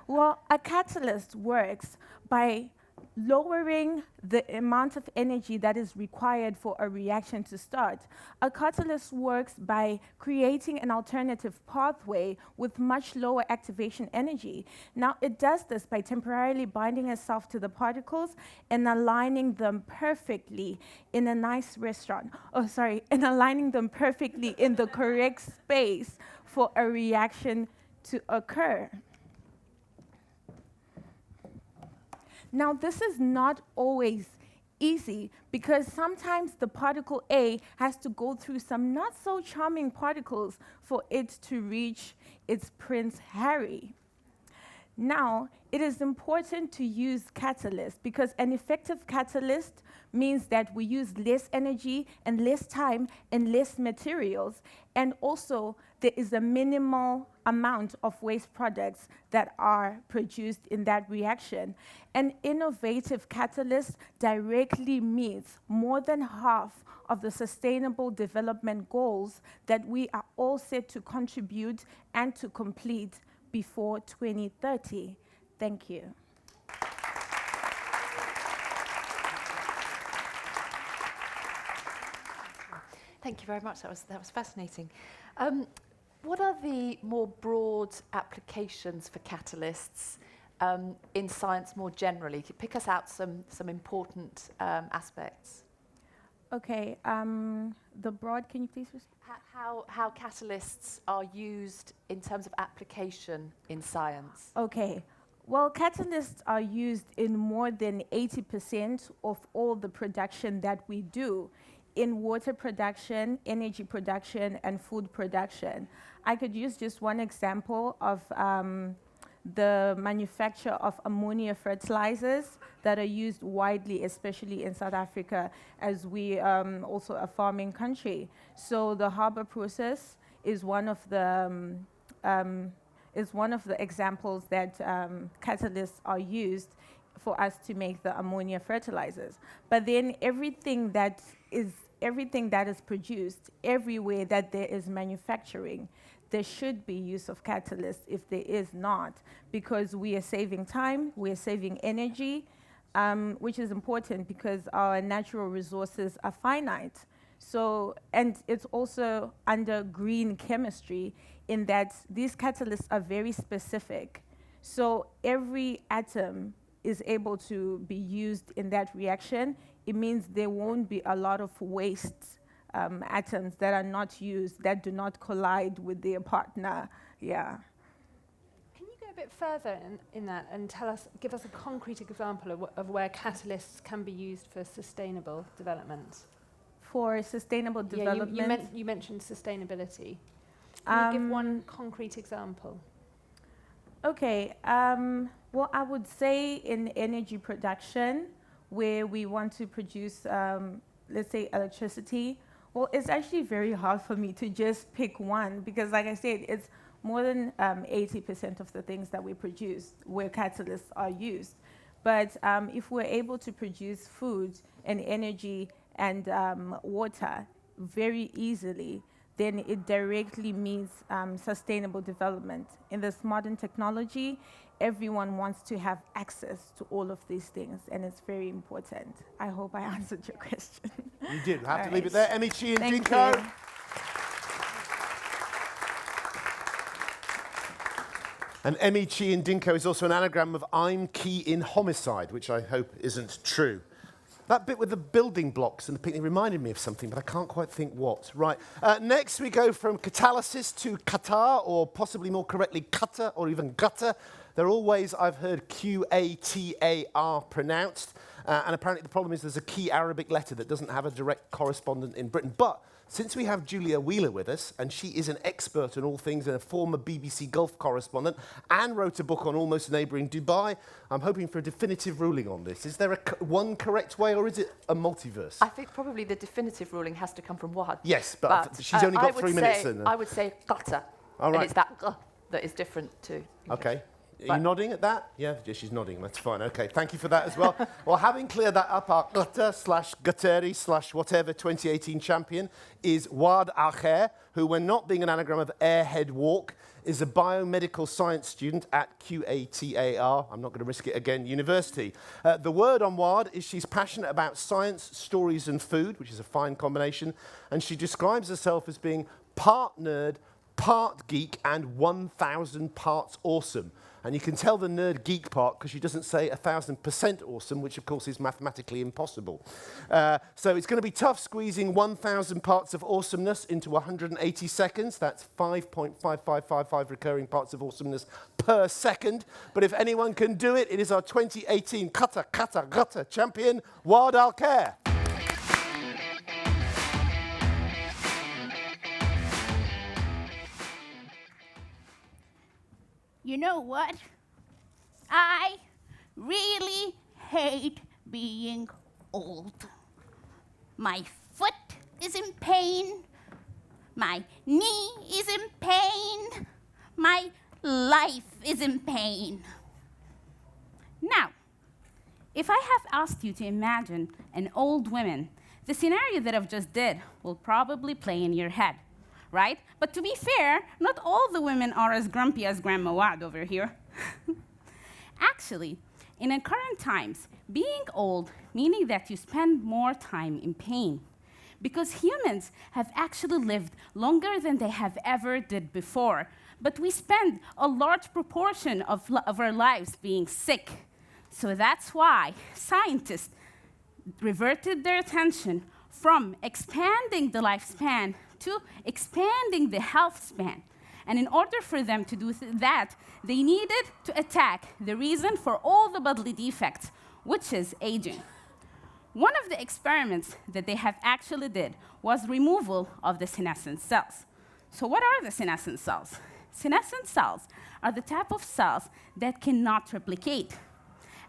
Well, a catalyst works by lowering the amount of energy that is required for a reaction to start. A catalyst works by creating an alternative pathway with much lower activation energy. Now, it does this by temporarily binding itself to the particles and aligning them perfectly in a nice restaurant. And aligning them perfectly in the correct space for a reaction to occur. Now, this is not always easy because sometimes the particle A has to go through some not so charming particles for it to reach its Prince Harry. Now, it is important to use catalysts because an effective catalyst means that we use less energy and less time and less materials, and also there is a minimal amount of waste products that are produced in that reaction. An innovative catalyst directly meets more than half of the sustainable development goals that we are all set to contribute and to complete before 2030. Thank you. Thank you very much. That was fascinating. What are the more broad applications for catalysts in science more generally? Could you pick us out some important aspects? Okay, the broad, can you please respond? How catalysts are used in terms of application in science? Okay, well, catalysts are used in more than 80% of all the production that we do in water production, energy production, and food production. I could use just one example of the manufacture of ammonia fertilizers that are used widely, especially in South Africa, as we also a farming country. So the harbor process is one of the examples that catalysts are used for us to make the ammonia fertilizers. But then everything that is produced everywhere that there is manufacturing, there should be use of catalysts. If there is not, because we are saving time, we are saving energy, which is important because our natural resources are finite. So, and it's also under green chemistry in that these catalysts are very specific. So every atom is able to be used in that reaction. It means there won't be a lot of waste atoms that are not used, that do not collide with their partner. Yeah. Can you go a bit further in that and give us a concrete example of where catalysts can be used for sustainable development? For sustainable development? You mentioned sustainability. Can you give one concrete example? Okay. Well, I would say in energy production, where we want to produce, let's say, electricity. Well, it's actually very hard for me to just pick one because, like I said, it's more than 80% of the things that we produce where catalysts are used. But if we're able to produce food and energy and water very easily, then it directly means sustainable development. In this modern technology, everyone wants to have access to all of these things, and it's very important. I hope I answered your question. You did. We'll have to All leave it there. Emichi and Thank Dinko. you. And Emichi and Dinko is also an anagram of I'm key in homicide, which I hope isn't true. That bit with the building blocks and the picnic reminded me of something, but I can't quite think what. Right. Next, we go from catalysis to Qatar, or possibly more correctly, Qatar, or even gutter. They're all ways I've heard Qatar pronounced. And apparently the problem is there's a key Arabic letter that doesn't have a direct correspondent in Britain. But since we have Julia Wheeler with us, and she is an expert on all things and a former BBC Gulf correspondent and wrote a book on almost neighbouring Dubai, I'm hoping for a definitive ruling on this. Is there one correct way, or is it a multiverse? I think probably the definitive ruling has to come from Wahad. Yes, but she's only got 3 minutes in. I would say qata. All right. And it's that that is different to English. Okay. Are you nodding at that? Yeah, she's nodding. That's fine. Okay, thank you for that as well. Well, having cleared that up, our Gutteri/whatever 2018 champion is Wad Al-Khair, who, when not being an anagram of airhead walk, is a biomedical science student at QATAR, I'm not going to risk it again, university. The word on Wad is she's passionate about science, stories and food, which is a fine combination, and she describes herself as being part nerd, part geek and 1,000 parts awesome. And you can tell the nerd geek part because she doesn't say 1,000% awesome, which of course is mathematically impossible. So it's going to be tough squeezing 1,000 parts of awesomeness into 180 seconds. That's 5.5555 recurring parts of awesomeness per second. But if anyone can do it, it is our 2018 Kata champion, Wad Al-Khair. You know what? I really hate being old. My foot is in pain. My knee is in pain. My life is in pain. Now, if I have asked you to imagine an old woman, the scenario that I've just did will probably play in your head. Right? But to be fair, not all the women are as grumpy as Grandma Wad over here. Actually, in the current times, being old, meaning that you spend more time in pain, because humans have actually lived longer than they have ever did before, but we spend a large proportion of our lives being sick. So that's why scientists reverted their attention from expanding the lifespan to expanding the health span. And in order for them to do that, they needed to attack the reason for all the bodily defects, which is aging. One of the experiments that they have actually did was removal of the senescent cells. So what are the senescent cells? Senescent cells are the type of cells that cannot replicate.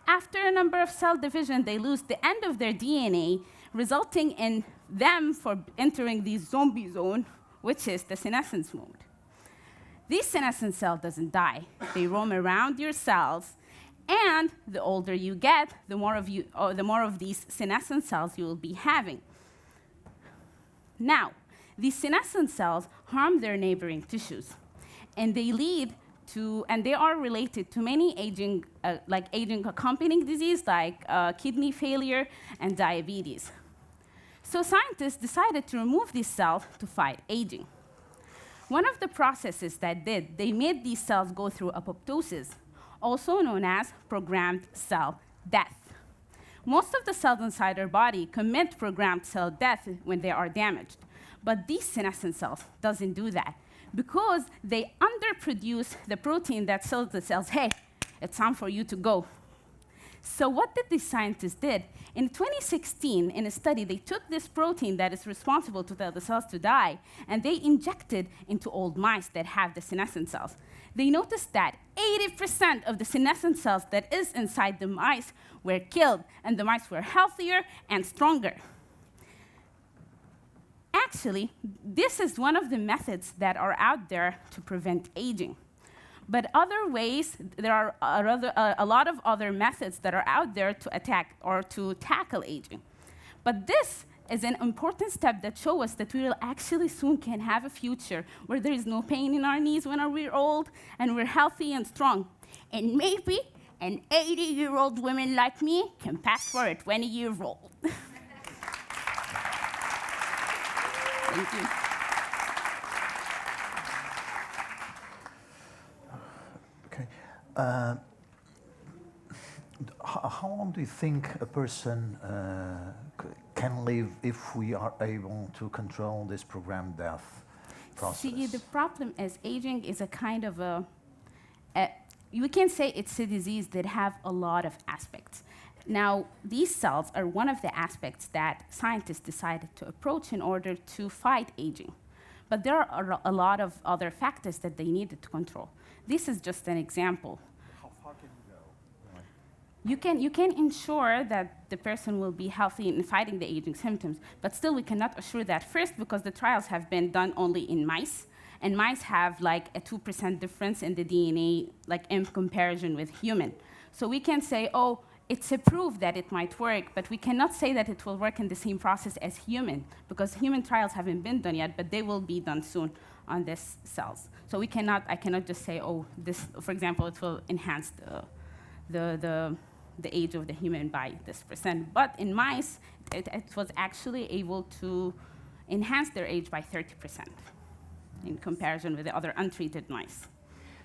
After a number of cell division, they lose the end of their DNA, resulting in them for entering the zombie zone, which is the senescence mode. This senescent cell doesn't die. They roam around your cells, and the older you get, the more of these senescent cells you will be having. Now, these senescent cells harm their neighboring tissues, and they are related to many aging accompanying disease like kidney failure and diabetes. So scientists decided to remove these cells to fight aging. One of the processes they made these cells go through apoptosis, also known as programmed cell death. Most of the cells inside our body commit programmed cell death when they are damaged, but these senescent cells doesn't do that because they underproduce the protein that tells the cells, hey, it's time for you to go. So what did these scientists did? In 2016, in a study, they took this protein that is responsible to tell the cells to die, and they injected into old mice that have the senescent cells. They noticed that 80% of the senescent cells that is inside the mice were killed, and the mice were healthier and stronger. Actually, this is one of the methods that are out there to prevent aging. But other ways, there are a lot of other methods that are out there to attack or to tackle aging. But this is an important step that shows us that we will actually soon can have a future where there is no pain in our knees when we're old and we're healthy and strong. And maybe an 80-year-old woman like me can pass for a 20-year-old. Thank you. How long do you think a person can live if we are able to control this programmed death process? See, the problem is aging is a kind of you can say it's a disease that have a lot of aspects. Now, these cells are one of the aspects that scientists decided to approach in order to fight aging. But there are a lot of other factors that they needed to control. This is just an example. How far can you go? You can ensure that the person will be healthy in fighting the aging symptoms, but still we cannot assure that first because the trials have been done only in mice, and mice have like a 2% difference in the DNA, like in comparison with human. So we can say, oh, it's a proof that it might work, but we cannot say that it will work in the same process as human, because human trials haven't been done yet, but they will be done soon on these cells. So I cannot just say, oh, this, for example, it will enhance the age of the human by this percent. But in mice, it was actually able to enhance their age by 30% in comparison with the other untreated mice.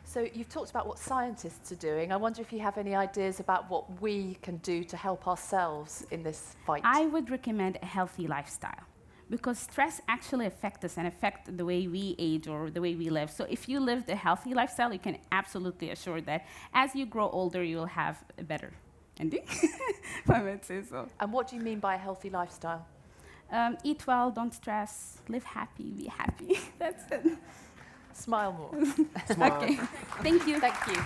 So you've talked about what scientists are doing. I wonder if you have any ideas about what we can do to help ourselves in this fight. I would recommend a healthy lifestyle, because stress actually affects us and affects the way we age or the way we live. So if you live a healthy lifestyle, you can absolutely assure that as you grow older, you'll have a better ending, if I might say so. And what do you mean by a healthy lifestyle? Eat well, don't stress, live happy, be happy. That's it. Smile more. Smile. Okay, thank you. Thank you.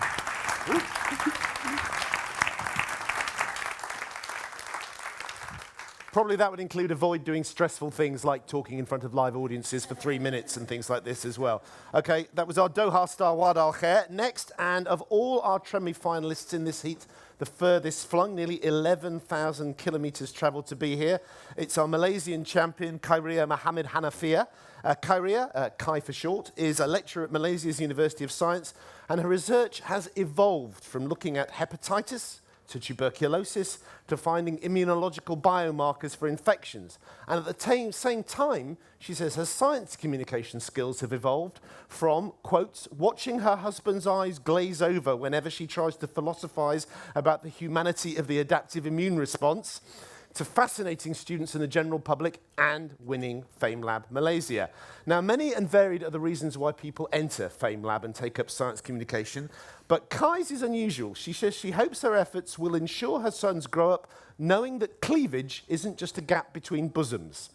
Probably that would include avoid doing stressful things like talking in front of live audiences for 3 minutes and things like this as well. Okay, that was our Doha star Wad Al Khair. Next, and of all our Tremi finalists in this heat, the furthest flung, nearly 11,000 kilometers traveled to be here. It's our Malaysian champion, Khairia Mohammed Hanafia. Khairia, Kai for short, is a lecturer at Malaysia's University of Science, and her research has evolved from looking at hepatitis to tuberculosis, to finding immunological biomarkers for infections. And at the same time, she says her science communication skills have evolved from, quotes, watching her husband's eyes glaze over whenever she tries to philosophize about the humanity of the adaptive immune response, to fascinating students and the general public and winning Famelab Malaysia. Now, many and varied are the reasons why people enter Famelab and take up science communication, but Kai's is unusual. She says she hopes her efforts will ensure her sons grow up knowing that cleavage isn't just a gap between bosoms.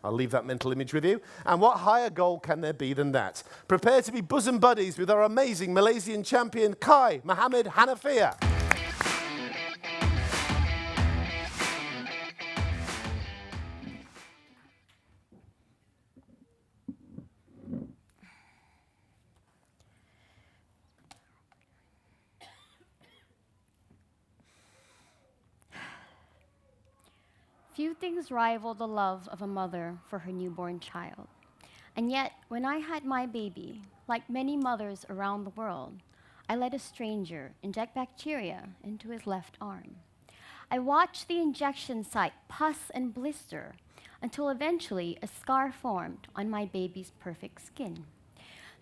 I'll leave that mental image with you. And what higher goal can there be than that? Prepare to be bosom buddies with our amazing Malaysian champion, Kai Mohammed Hanafia. Few things rival the love of a mother for her newborn child. And yet, when I had my baby, like many mothers around the world, I let a stranger inject bacteria into his left arm. I watched the injection site pus and blister until eventually a scar formed on my baby's perfect skin.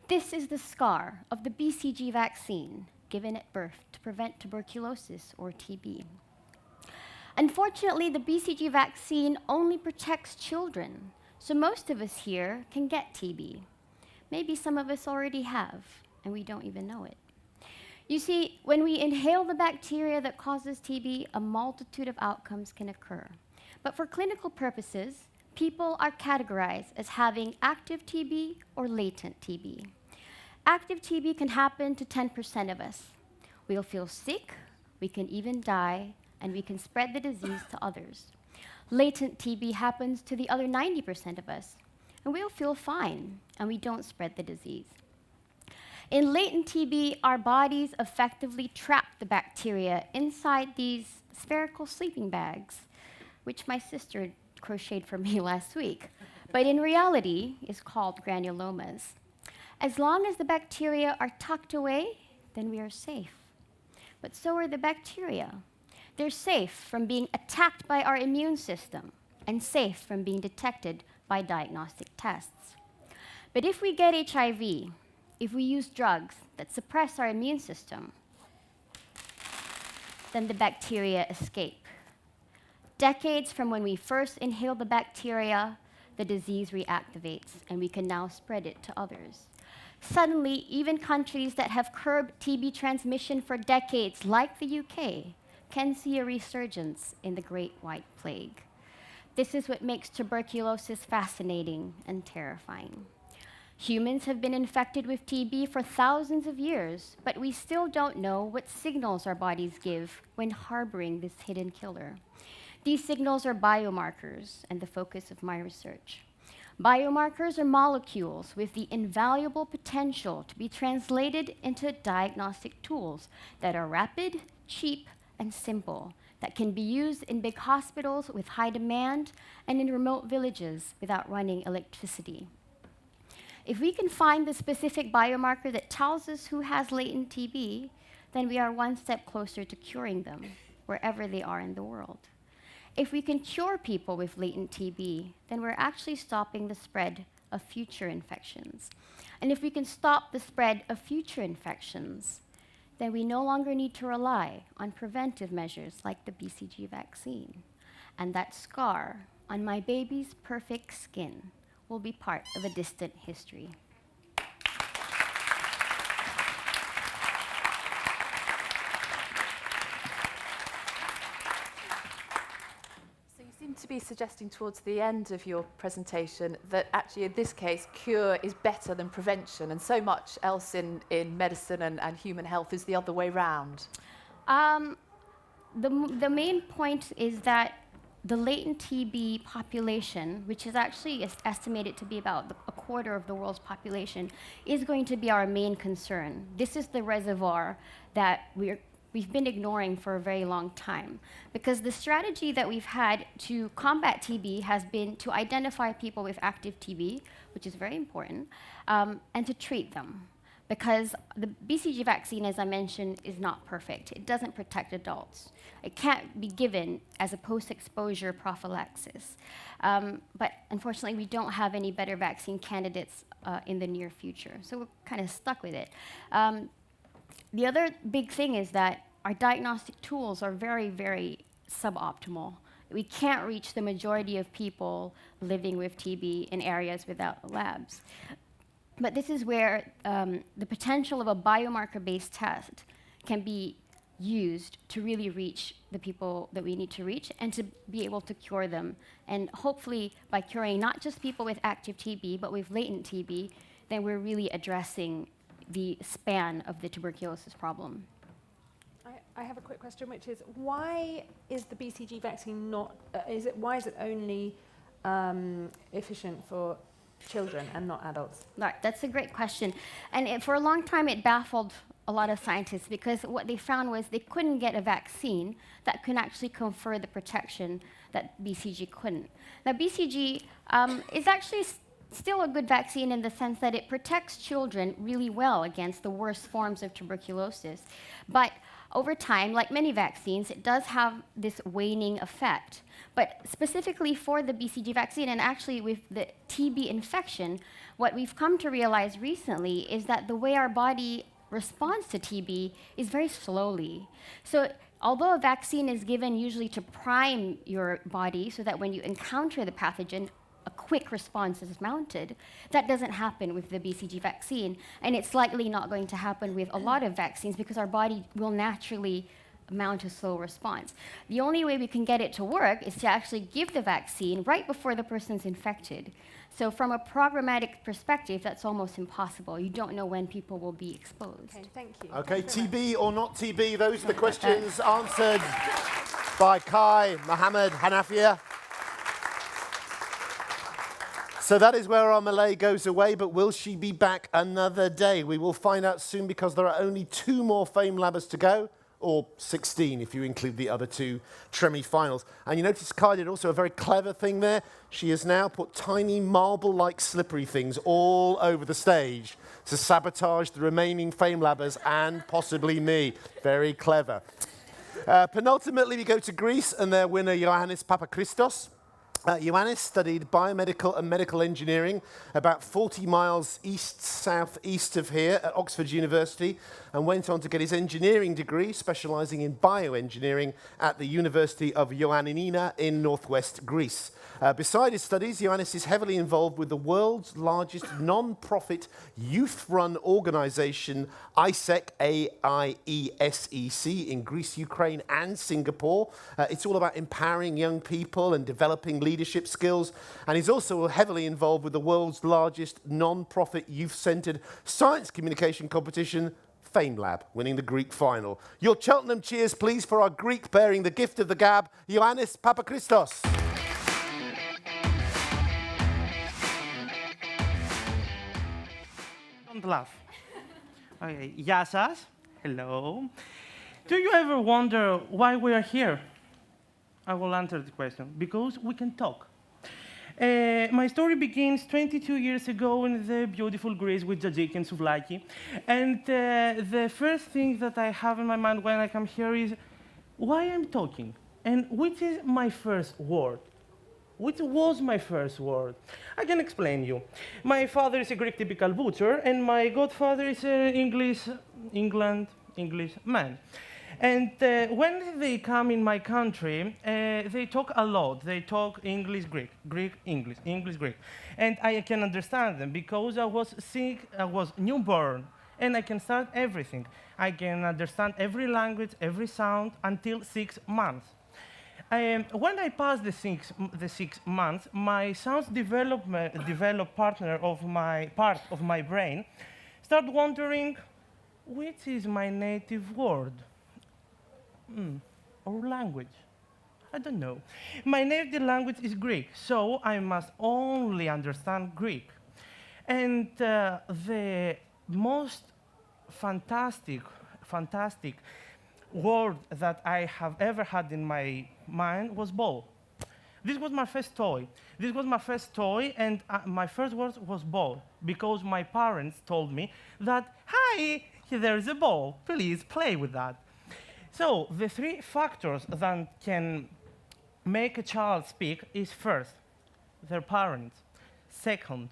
This is the scar of the BCG vaccine given at birth to prevent tuberculosis or TB. Unfortunately, the BCG vaccine only protects children, so most of us here can get TB. Maybe some of us already have, and we don't even know it. You see, when we inhale the bacteria that causes TB, a multitude of outcomes can occur. But for clinical purposes, people are categorized as having active TB or latent TB. Active TB can happen to 10% of us. We'll feel sick, we can even die, and we can spread the disease to others. Latent TB happens to the other 90% of us, and we'll feel fine, and we don't spread the disease. In latent TB, our bodies effectively trap the bacteria inside these spherical sleeping bags, which my sister crocheted for me last week, but in reality is called granulomas. As long as the bacteria are tucked away, then we are safe. But so are the bacteria. They're safe from being attacked by our immune system and safe from being detected by diagnostic tests. But if we get HIV, if we use drugs that suppress our immune system, then the bacteria escape. Decades from when we first inhaled the bacteria, the disease reactivates, and we can now spread it to others. Suddenly, even countries that have curbed TB transmission for decades, like the UK, can see a resurgence in the Great White Plague. This is what makes tuberculosis fascinating and terrifying. Humans have been infected with TB for thousands of years, but we still don't know what signals our bodies give when harboring this hidden killer. These signals are biomarkers and the focus of my research. Biomarkers are molecules with the invaluable potential to be translated into diagnostic tools that are rapid, cheap, and simple, that can be used in big hospitals with high demand and in remote villages without running electricity. If we can find the specific biomarker that tells us who has latent TB, then we are one step closer to curing them, wherever they are in the world. If we can cure people with latent TB, then we're actually stopping the spread of future infections. And if we can stop the spread of future infections, then we no longer need to rely on preventive measures like the BCG vaccine. And that scar on my baby's perfect skin will be part of a distant history. So you seem to be suggesting towards the end of your presentation that actually in this case cure is better than prevention, and so much else in medicine and human health is the other way round. The main point is that the latent TB population, which is actually estimated to be about a quarter of the world's population, is going to be our main concern. This is the reservoir that we've been ignoring for a very long time, because the strategy that we've had to combat TB has been to identify people with active TB, which is very important, and to treat them. Because the BCG vaccine, as I mentioned, is not perfect. It doesn't protect adults. It can't be given as a post-exposure prophylaxis. But unfortunately, we don't have any better vaccine candidates in the near future. So we're kind of stuck with it. The other big thing is that our diagnostic tools are very, very suboptimal. We can't reach the majority of people living with TB in areas without labs. But this is where the potential of a biomarker-based test can be used to really reach the people that we need to reach and to be able to cure them. And hopefully, by curing not just people with active TB, but with latent TB, then we're really addressing the span of the tuberculosis problem. I have a quick question, which is, why is the BCG vaccine not, why is it only efficient for children and not adults? Right, that's a great question. And for a long time, it baffled a lot of scientists, because what they found was they couldn't get a vaccine that could actually confer the protection that BCG couldn't. Now, BCG is actually still a good vaccine in the sense that it protects children really well against the worst forms of tuberculosis. But over time, like many vaccines, it does have this waning effect. But specifically for the BCG vaccine, and actually with the TB infection, what we've come to realize recently is that the way our body responds to TB is very slowly. So although a vaccine is given usually to prime your body so that when you encounter the pathogen, a quick response is mounted, that doesn't happen with the BCG vaccine. And it's likely not going to happen with a lot of vaccines because our body will naturally mount a slow response. The only way we can get it to work is to actually give the vaccine right before the person's infected. So from a programmatic perspective, that's almost impossible. You don't know when people will be exposed. Okay, thank you. Okay, TB or not TB, those are the questions answered by Kai, Mohammed, Hanafia. So that is where our Malay goes away, but will she be back another day? We will find out soon, because there are only 2 more Famelabbers to go, or 16 if you include the other 2 Tremi finals. And you notice Kai did also a very clever thing there. She has now put tiny marble-like slippery things all over the stage to sabotage the remaining Famelabbers and possibly me. Very clever. Penultimately, we go to Greece and their winner, Ioannis Papachristos. Ioannis studied biomedical and medical engineering about 40 miles southeast of here at Oxford University and went on to get his engineering degree, specialising in bioengineering at the University of Ioannina in northwest Greece. Beside his studies, Ioannis is heavily involved with the world's largest non-profit youth-run organisation, AIESEC, A-I-E-S-E-C, in Greece, Ukraine and Singapore. It's all about empowering young people and developing leadership skills. And he's also heavily involved with the world's largest non-profit youth-centred science communication competition, Famelab, winning the Greek final. Your Cheltenham cheers, please, for our Greek bearing the gift of the gab, Ioannis Papachristos. Don't laugh. Okay, γεια σας. Hello. Do you ever wonder why we are here? I will answer the question. Because we can talk. My story begins 22 years ago in the beautiful Greece with Tzatziki and Souvlaki. And the first thing that I have in my mind when I come here is why I'm talking and which is my first word. Which was my first word? I can explain you. My father is a Greek typical butcher, and my godfather is an English man. And when they come in my country, they talk a lot. They talk English, Greek, Greek, English, English, Greek. And I can understand them because I was sick, I was newborn, and I can start everything. I can understand every language, every sound until 6 months. When I passed the 6 months, my sounds developed part of my brain start wondering, which is my native word? Or language? I don't know. My native language is Greek, so I must only understand Greek. And the most fantastic word that I have ever had in my mind was ball. This was my first toy. This was my first toy, and my first word was ball, because my parents told me that, hi, there's a ball, please play with that. So the 3 factors that can make a child speak is first, their parents. Second,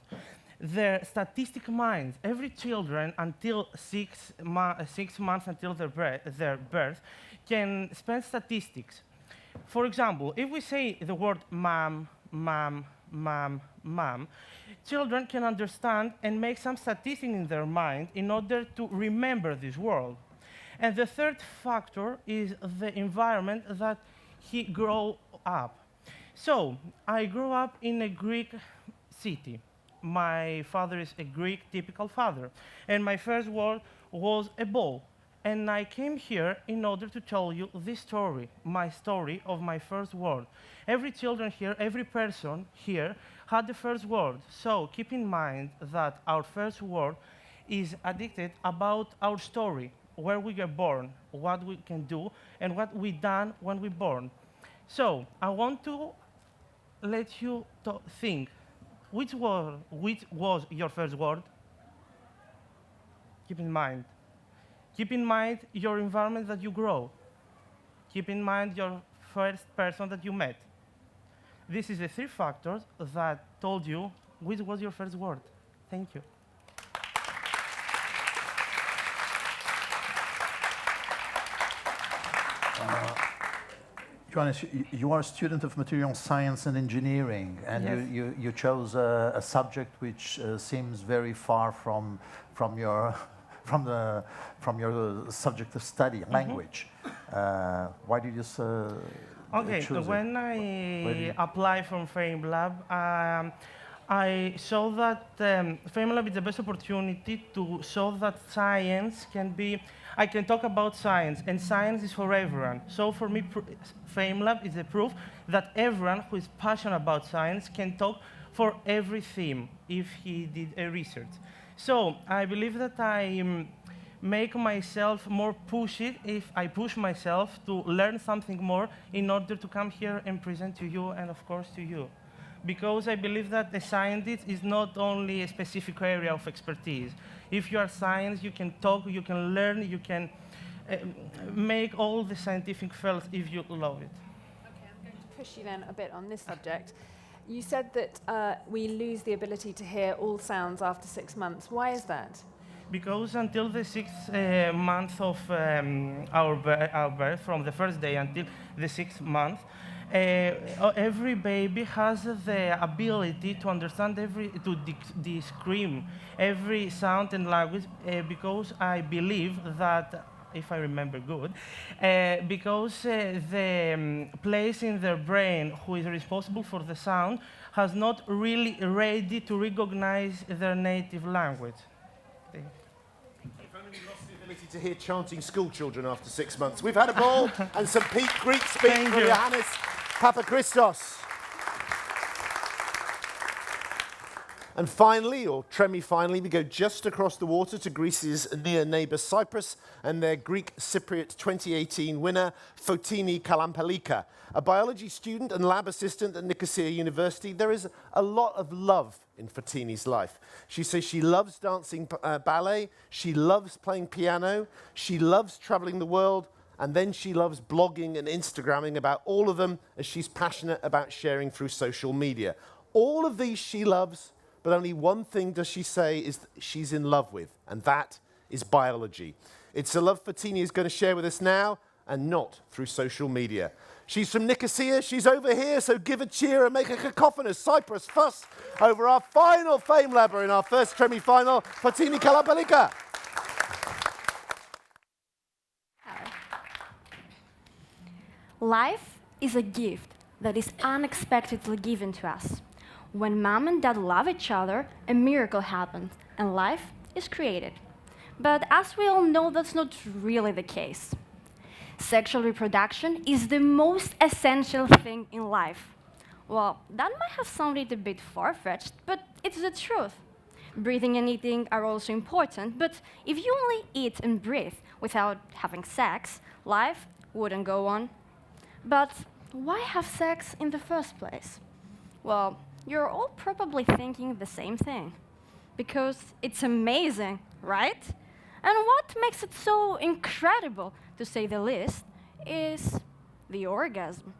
their statistic minds. Every children until 6 months until their birth can spend statistics. For example, if we say the word mom, mom, mom, mom, children can understand and make some statistics in their mind in order to remember this word. And the third factor is the environment that he grew up. So I grew up in a Greek city. My father is a Greek typical father, and my first word was a ball. And I came here in order to tell you this story, my story of my first word. Every children here, every person here had the first word. So keep in mind that our first word is addicted about our story, where we were born, what we can do, and what we done when we born. So I want to let you think. Which was your first word? Keep in mind. Keep in mind your environment that you grow. Keep in mind your first person that you met. This is the 3 factors that told you which was your first word. Thank you. Ioannis, you are a student of material science and engineering, and yes, you chose a subject which seems very far from your subject of study, language. Why did you choose it? When I applied from Famelab, I saw that Famelab is the best opportunity to show that science can be. I can talk about science, and science is for everyone. So for me, Famelab is a proof that everyone who is passionate about science can talk for every theme if he did a research. So I believe that I make myself more pushy if I push myself to learn something more in order to come here and present to you and, of course, to you. Because I believe that a scientist is not only a specific area of expertise. If you are science, you can talk, you can learn, you can make all the scientific fields if you love it. Okay, I'm going to push you then a bit on this subject. You said that we lose the ability to hear all sounds after 6 months. Why is that? Because until the 6th month of our birth, from the first day until the 6th month, every baby has the ability to understand scream every sound and language, because I believe that, if I remember good, because the place in their brain who is responsible for the sound has not really ready to recognize their native language. If only we lost the ability to hear chanting school children after 6 months. We've had a ball and some peak Greek speak Thank from you. Johannes Papachristos. And finally, or tremi-finally, we go just across the water to Greece's near neighbour Cyprus and their Greek Cypriot 2018 winner, Fotini Kalampalika. A biology student and lab assistant at Nicosia University, there is a lot of love in Fotini's life. She says she loves dancing ballet, she loves playing piano, she loves travelling the world, and then she loves blogging and Instagramming about all of them, as she's passionate about sharing through social media. All of these she loves, but only one thing does she say is she's in love with, and that is biology. It's a love Fotini is going to share with us now, and not through social media. She's from Nicosia, she's over here, so give a cheer and make a cacophonous Cyprus fuss over our final Famelabber in our first tremi-final, Fotini Kalampalika. Life is a gift that is unexpectedly given to us. When mom and dad love each other, a miracle happens and life is created. But as we all know, that's not really the case. Sexual reproduction is the most essential thing in life. Well, that might have sounded a bit far-fetched, but it's the truth. Breathing and eating are also important, but if you only eat and breathe without having sex, life wouldn't go on. But why have sex in the first place? Well, you're all probably thinking the same thing. Because it's amazing, right? And what makes it so incredible, to say the least, is the orgasm.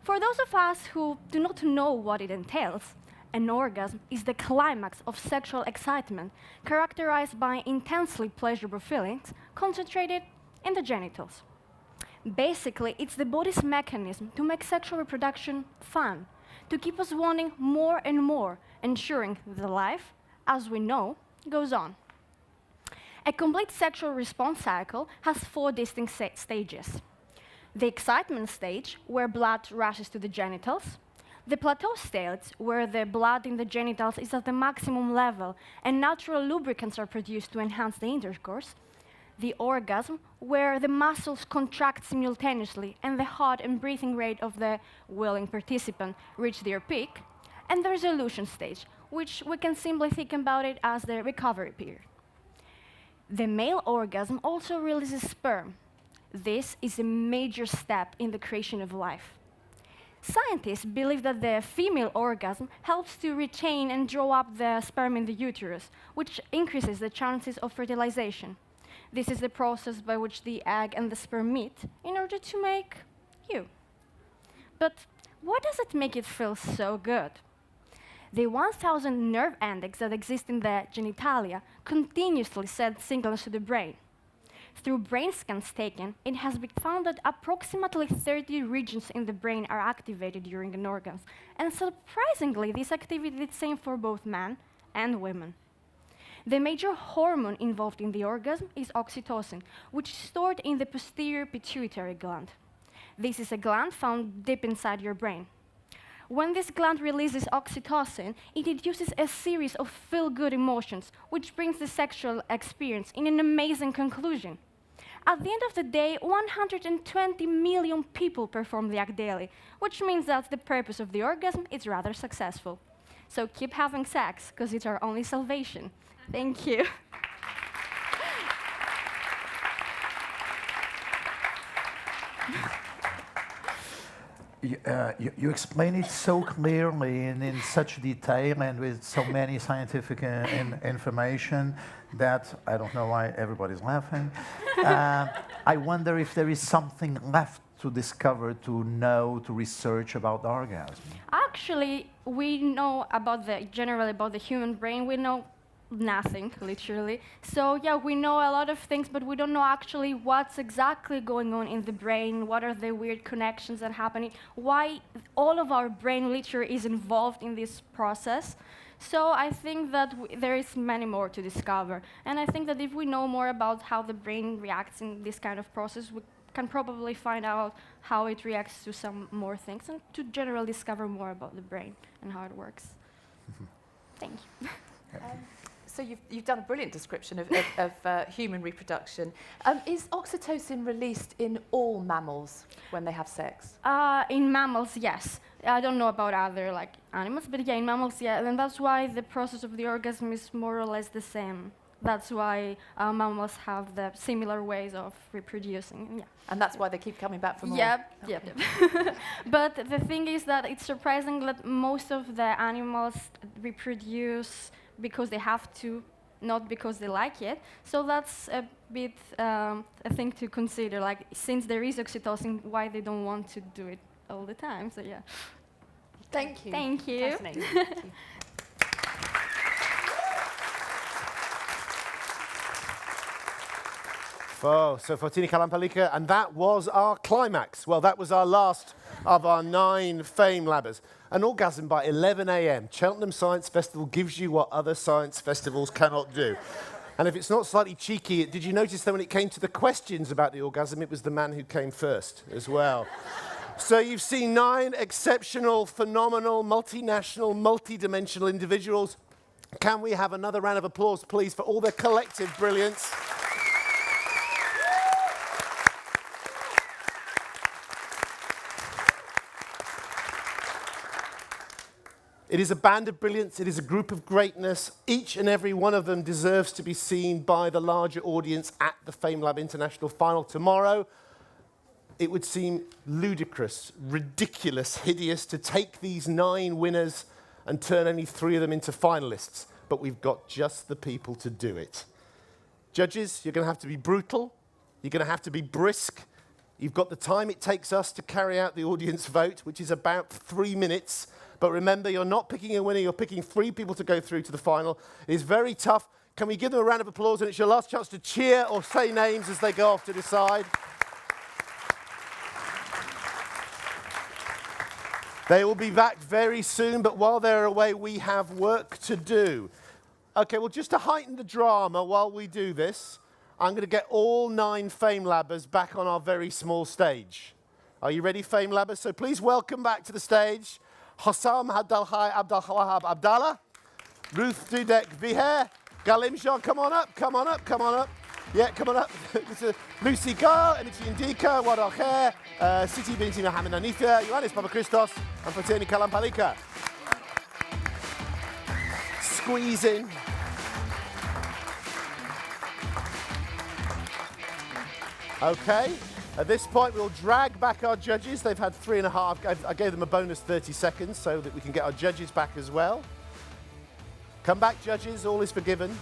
For those of us who do not know what it entails, an orgasm is the climax of sexual excitement, characterized by intensely pleasurable feelings concentrated in the genitals. Basically, it's the body's mechanism to make sexual reproduction fun, to keep us wanting more and more, ensuring the life, as we know, goes on. A complete sexual response cycle has 4 distinct stages. The excitement stage, where blood rushes to the genitals. The plateau stage, where the blood in the genitals is at the maximum level and natural lubricants are produced to enhance the intercourse. The orgasm, where the muscles contract simultaneously and the heart and breathing rate of the willing participant reach their peak. And the resolution stage, which we can simply think about it as the recovery period. The male orgasm also releases sperm. This is a major step in the creation of life. Scientists believe that the female orgasm helps to retain and draw up the sperm in the uterus, which increases the chances of fertilization. This is the process by which the egg and the sperm meet in order to make you. But why does it make it feel so good? The 1,000 nerve endings that exist in the genitalia continuously send signals to the brain. Through brain scans taken, it has been found that approximately 30 regions in the brain are activated during an orgasm. And surprisingly, this activity is the same for both men and women. The major hormone involved in the orgasm is oxytocin, which is stored in the posterior pituitary gland. This is a gland found deep inside your brain. When this gland releases oxytocin, it induces a series of feel-good emotions, which brings the sexual experience in an amazing conclusion. At the end of the day, 120 million people perform the act daily, which means that the purpose of the orgasm is rather successful. So keep having sex, because it's our only salvation. Thank you. You explain it so clearly and in such detail and with so many scientific information that I don't know why everybody's laughing. I wonder if there is something left to discover, to know, to research about the orgasm. actually, we know about generally about the human brain. We know nothing, literally. So yeah, we know a lot of things, but we don't know actually what's exactly going on in the brain, what are the weird connections that are happening, why all of our brain literally is involved in this process. So I think that there is many more to discover. And I think that if we know more about how the brain reacts in this kind of process, we can probably find out how it reacts to some more things and to generally discover more about the brain and how it works. Thank you. So you've done a brilliant description of human reproduction. Is oxytocin released in all mammals when they have sex? In mammals, yes. I don't know about other animals, but yeah, in mammals, yeah. And that's why the process of the orgasm is more or less the same. That's why mammals have the similar ways of reproducing. Yeah. And that's why they keep coming back for more? Yep, yep. But the thing is that it's surprising that most of the animals reproduce because they have to, not because they like it. So that's a bit a thing to consider. Since there is oxytocin, why they don't want to do it all the time. So yeah. Thank you. Thank you. Fascinating. Thank you. Oh, so Fortini Kalampalika, and that was our climax. Well, that was our last of our 9 Famelabbers. An orgasm by 11 a.m. Cheltenham Science Festival gives you what other science festivals cannot do. And if it's not slightly cheeky, did you notice that when it came to the questions about the orgasm, it was the man who came first as well? So you've seen 9 exceptional, phenomenal, multinational, multi-dimensional individuals. Can we have another round of applause, please, for all their collective brilliance? It is a band of brilliance. It is a group of greatness. Each and every one of them deserves to be seen by the larger audience at the Famelab International Final tomorrow. It would seem ludicrous, ridiculous, hideous to take these 9 winners and turn only 3 of them into finalists. But we've got just the people to do it. Judges, you're going to have to be brutal. You're going to have to be brisk. You've got the time it takes us to carry out the audience vote, which is about 3 minutes. But remember, you're not picking a winner, you're picking 3 people to go through to the final. It is very tough. Can we give them a round of applause? And it's your last chance to cheer or say names as they go off to decide. They will be back very soon, but while they're away, we have work to do. Okay, well, just to heighten the drama while we do this, I'm going to get all 9 Famelabbers back on our very small stage. Are you ready, Famelabbers? So please welcome back to the stage Hossam Abdalhai Abdalwahab Abdallah, Ruth Dudek Viher, Galim Shah, come on up, come on up, come on up. Yeah, come on up. Lucy Gar, Enichi Indika, Wadal Khair, Siti Binti Mohammed Anifia, Ioannis Papachristos, and Fortini Kalampalika. Squeeze in. Okay. At this point, we'll drag back our judges. They've had 3.5. I gave them a bonus 30 seconds so that we can get our judges back as well. Come back, judges. All is forgiven.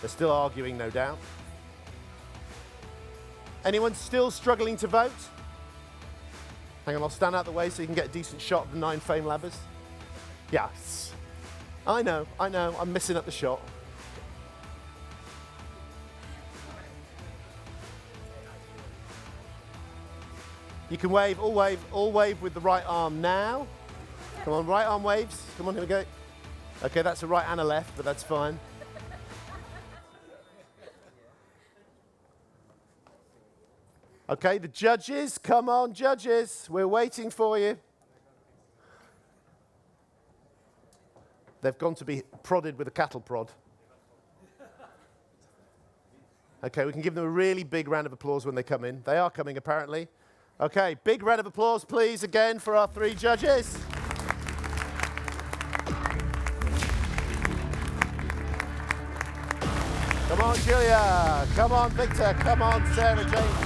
They're still arguing, no doubt. Anyone still struggling to vote? Hang on, I'll stand out the way so you can get a decent shot of the 9 Famelabbers. Yes. I know. I'm messing up the shot. You can wave, all wave with the right arm now. Come on, right arm waves. Come on, here we go. Okay, that's a right and a left, but that's fine. Okay, the judges, come on, judges. We're waiting for you. They've gone to be prodded with a cattle prod. Okay, we can give them a really big round of applause when they come in. They are coming, apparently. Okay, big round of applause, please, again for our 3 judges. Come on, Julia. Come on, Victor. Come on, Sarah Jane.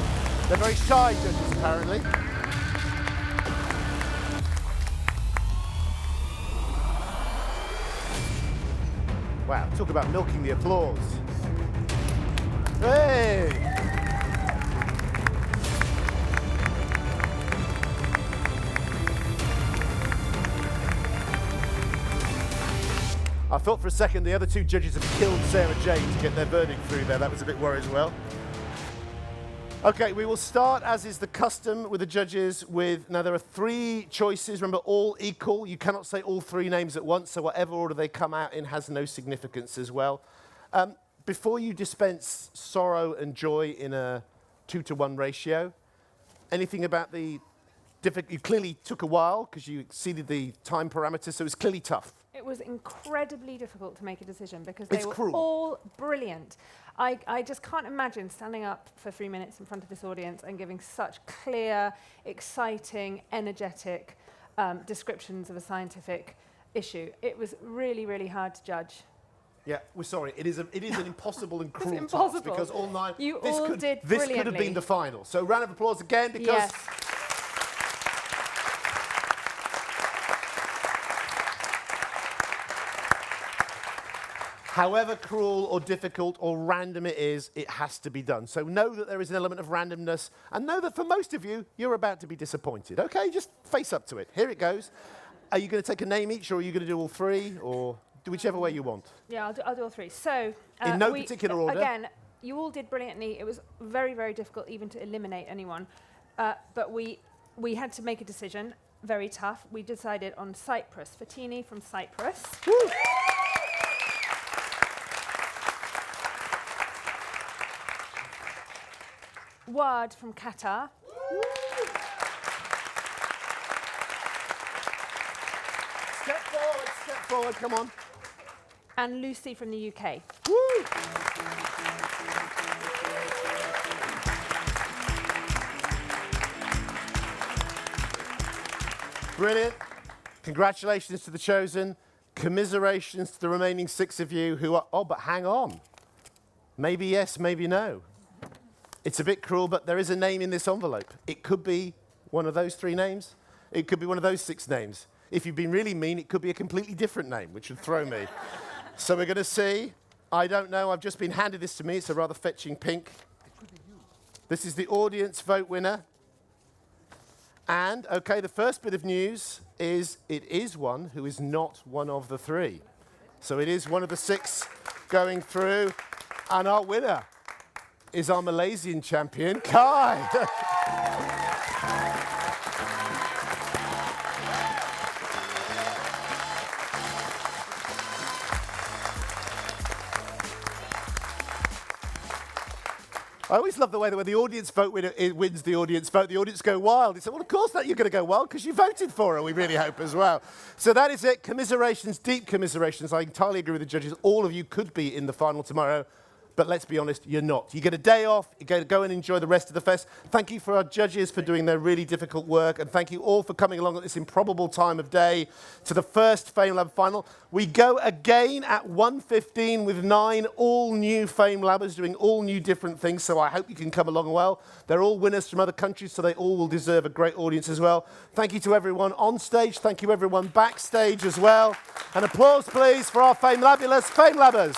They're very shy judges, apparently. Wow, talk about milking the applause. Hey! thought for a second the other two judges have killed Sarah Jane to get their verdict through there. That was a bit worried as well. Okay, we will start, as is the custom with the judges, now there are 3 choices. Remember, all equal. You cannot say all 3 names at once, so whatever order they come out in has no significance as well. Before you dispense sorrow and joy in a 2-to-1 ratio, anything about the you clearly took a while because you exceeded the time parameter, so it's clearly tough. It was incredibly difficult to make a decision because they were cruel. all brilliant. I just can't imagine standing up for 3 minutes in front of this audience and giving such clear, exciting, energetic descriptions of a scientific issue. It was really, really hard to judge. Yeah, we're sorry. It is an impossible and cruel task impossible. because all 9. You this all could, did This could have brilliantly. been the final. So round of applause again because. Yes. However cruel or difficult or random it is, it has to be done. So know that there is an element of randomness, and know that for most of you, you're about to be disappointed. Okay, just face up to it. Here it goes. Are you going to take a name each, or are you going to do all 3, or do whichever way you want? Yeah, I'll do all 3. So in no particular order. Again, you all did brilliantly. It was very, very difficult even to eliminate anyone. But we had to make a decision, very tough. We decided on Cyprus. Fatini from Cyprus. Woo! Ward from Qatar. Step forward, come on. And Lucy from the UK. Woo! Brilliant. Congratulations to the chosen. Commiserations to the remaining 6 of you who are... Oh, but hang on. Maybe yes, maybe no. It's a bit cruel, but there is a name in this envelope. It could be one of those 3 names. It could be one of those 6 names. If you've been really mean, it could be a completely different name, which would throw me. So we're going to see. I don't know. I've just been handed this to me. It's a rather fetching pink. This is the audience vote winner. And, OK, the first bit of news is it is one who is not one of the 3. So it is one of the 6 going through. And our winner is our Malaysian champion, Kai. I always love the way that when the audience vote wins the audience go wild. It's like, well, of course that you're going to go wild because you voted for her, we really hope as well. So that is it. Commiserations, deep commiserations. I entirely agree with the judges. All of you could be in the final tomorrow. But let's be honest, you're not. You get a day off, you get to go and enjoy the rest of the fest. Thank you for our judges for doing their really difficult work, and thank you all for coming along at this improbable time of day to the first Famelab final. We go again at 1:15 with 9 all new Famelabbers doing all new different things, so I hope you can come along well. They're all winners from other countries, so they all will deserve a great audience as well. Thank you to everyone on stage. Thank you everyone backstage as well. And applause, please, for our Famelabulous Famelabbers.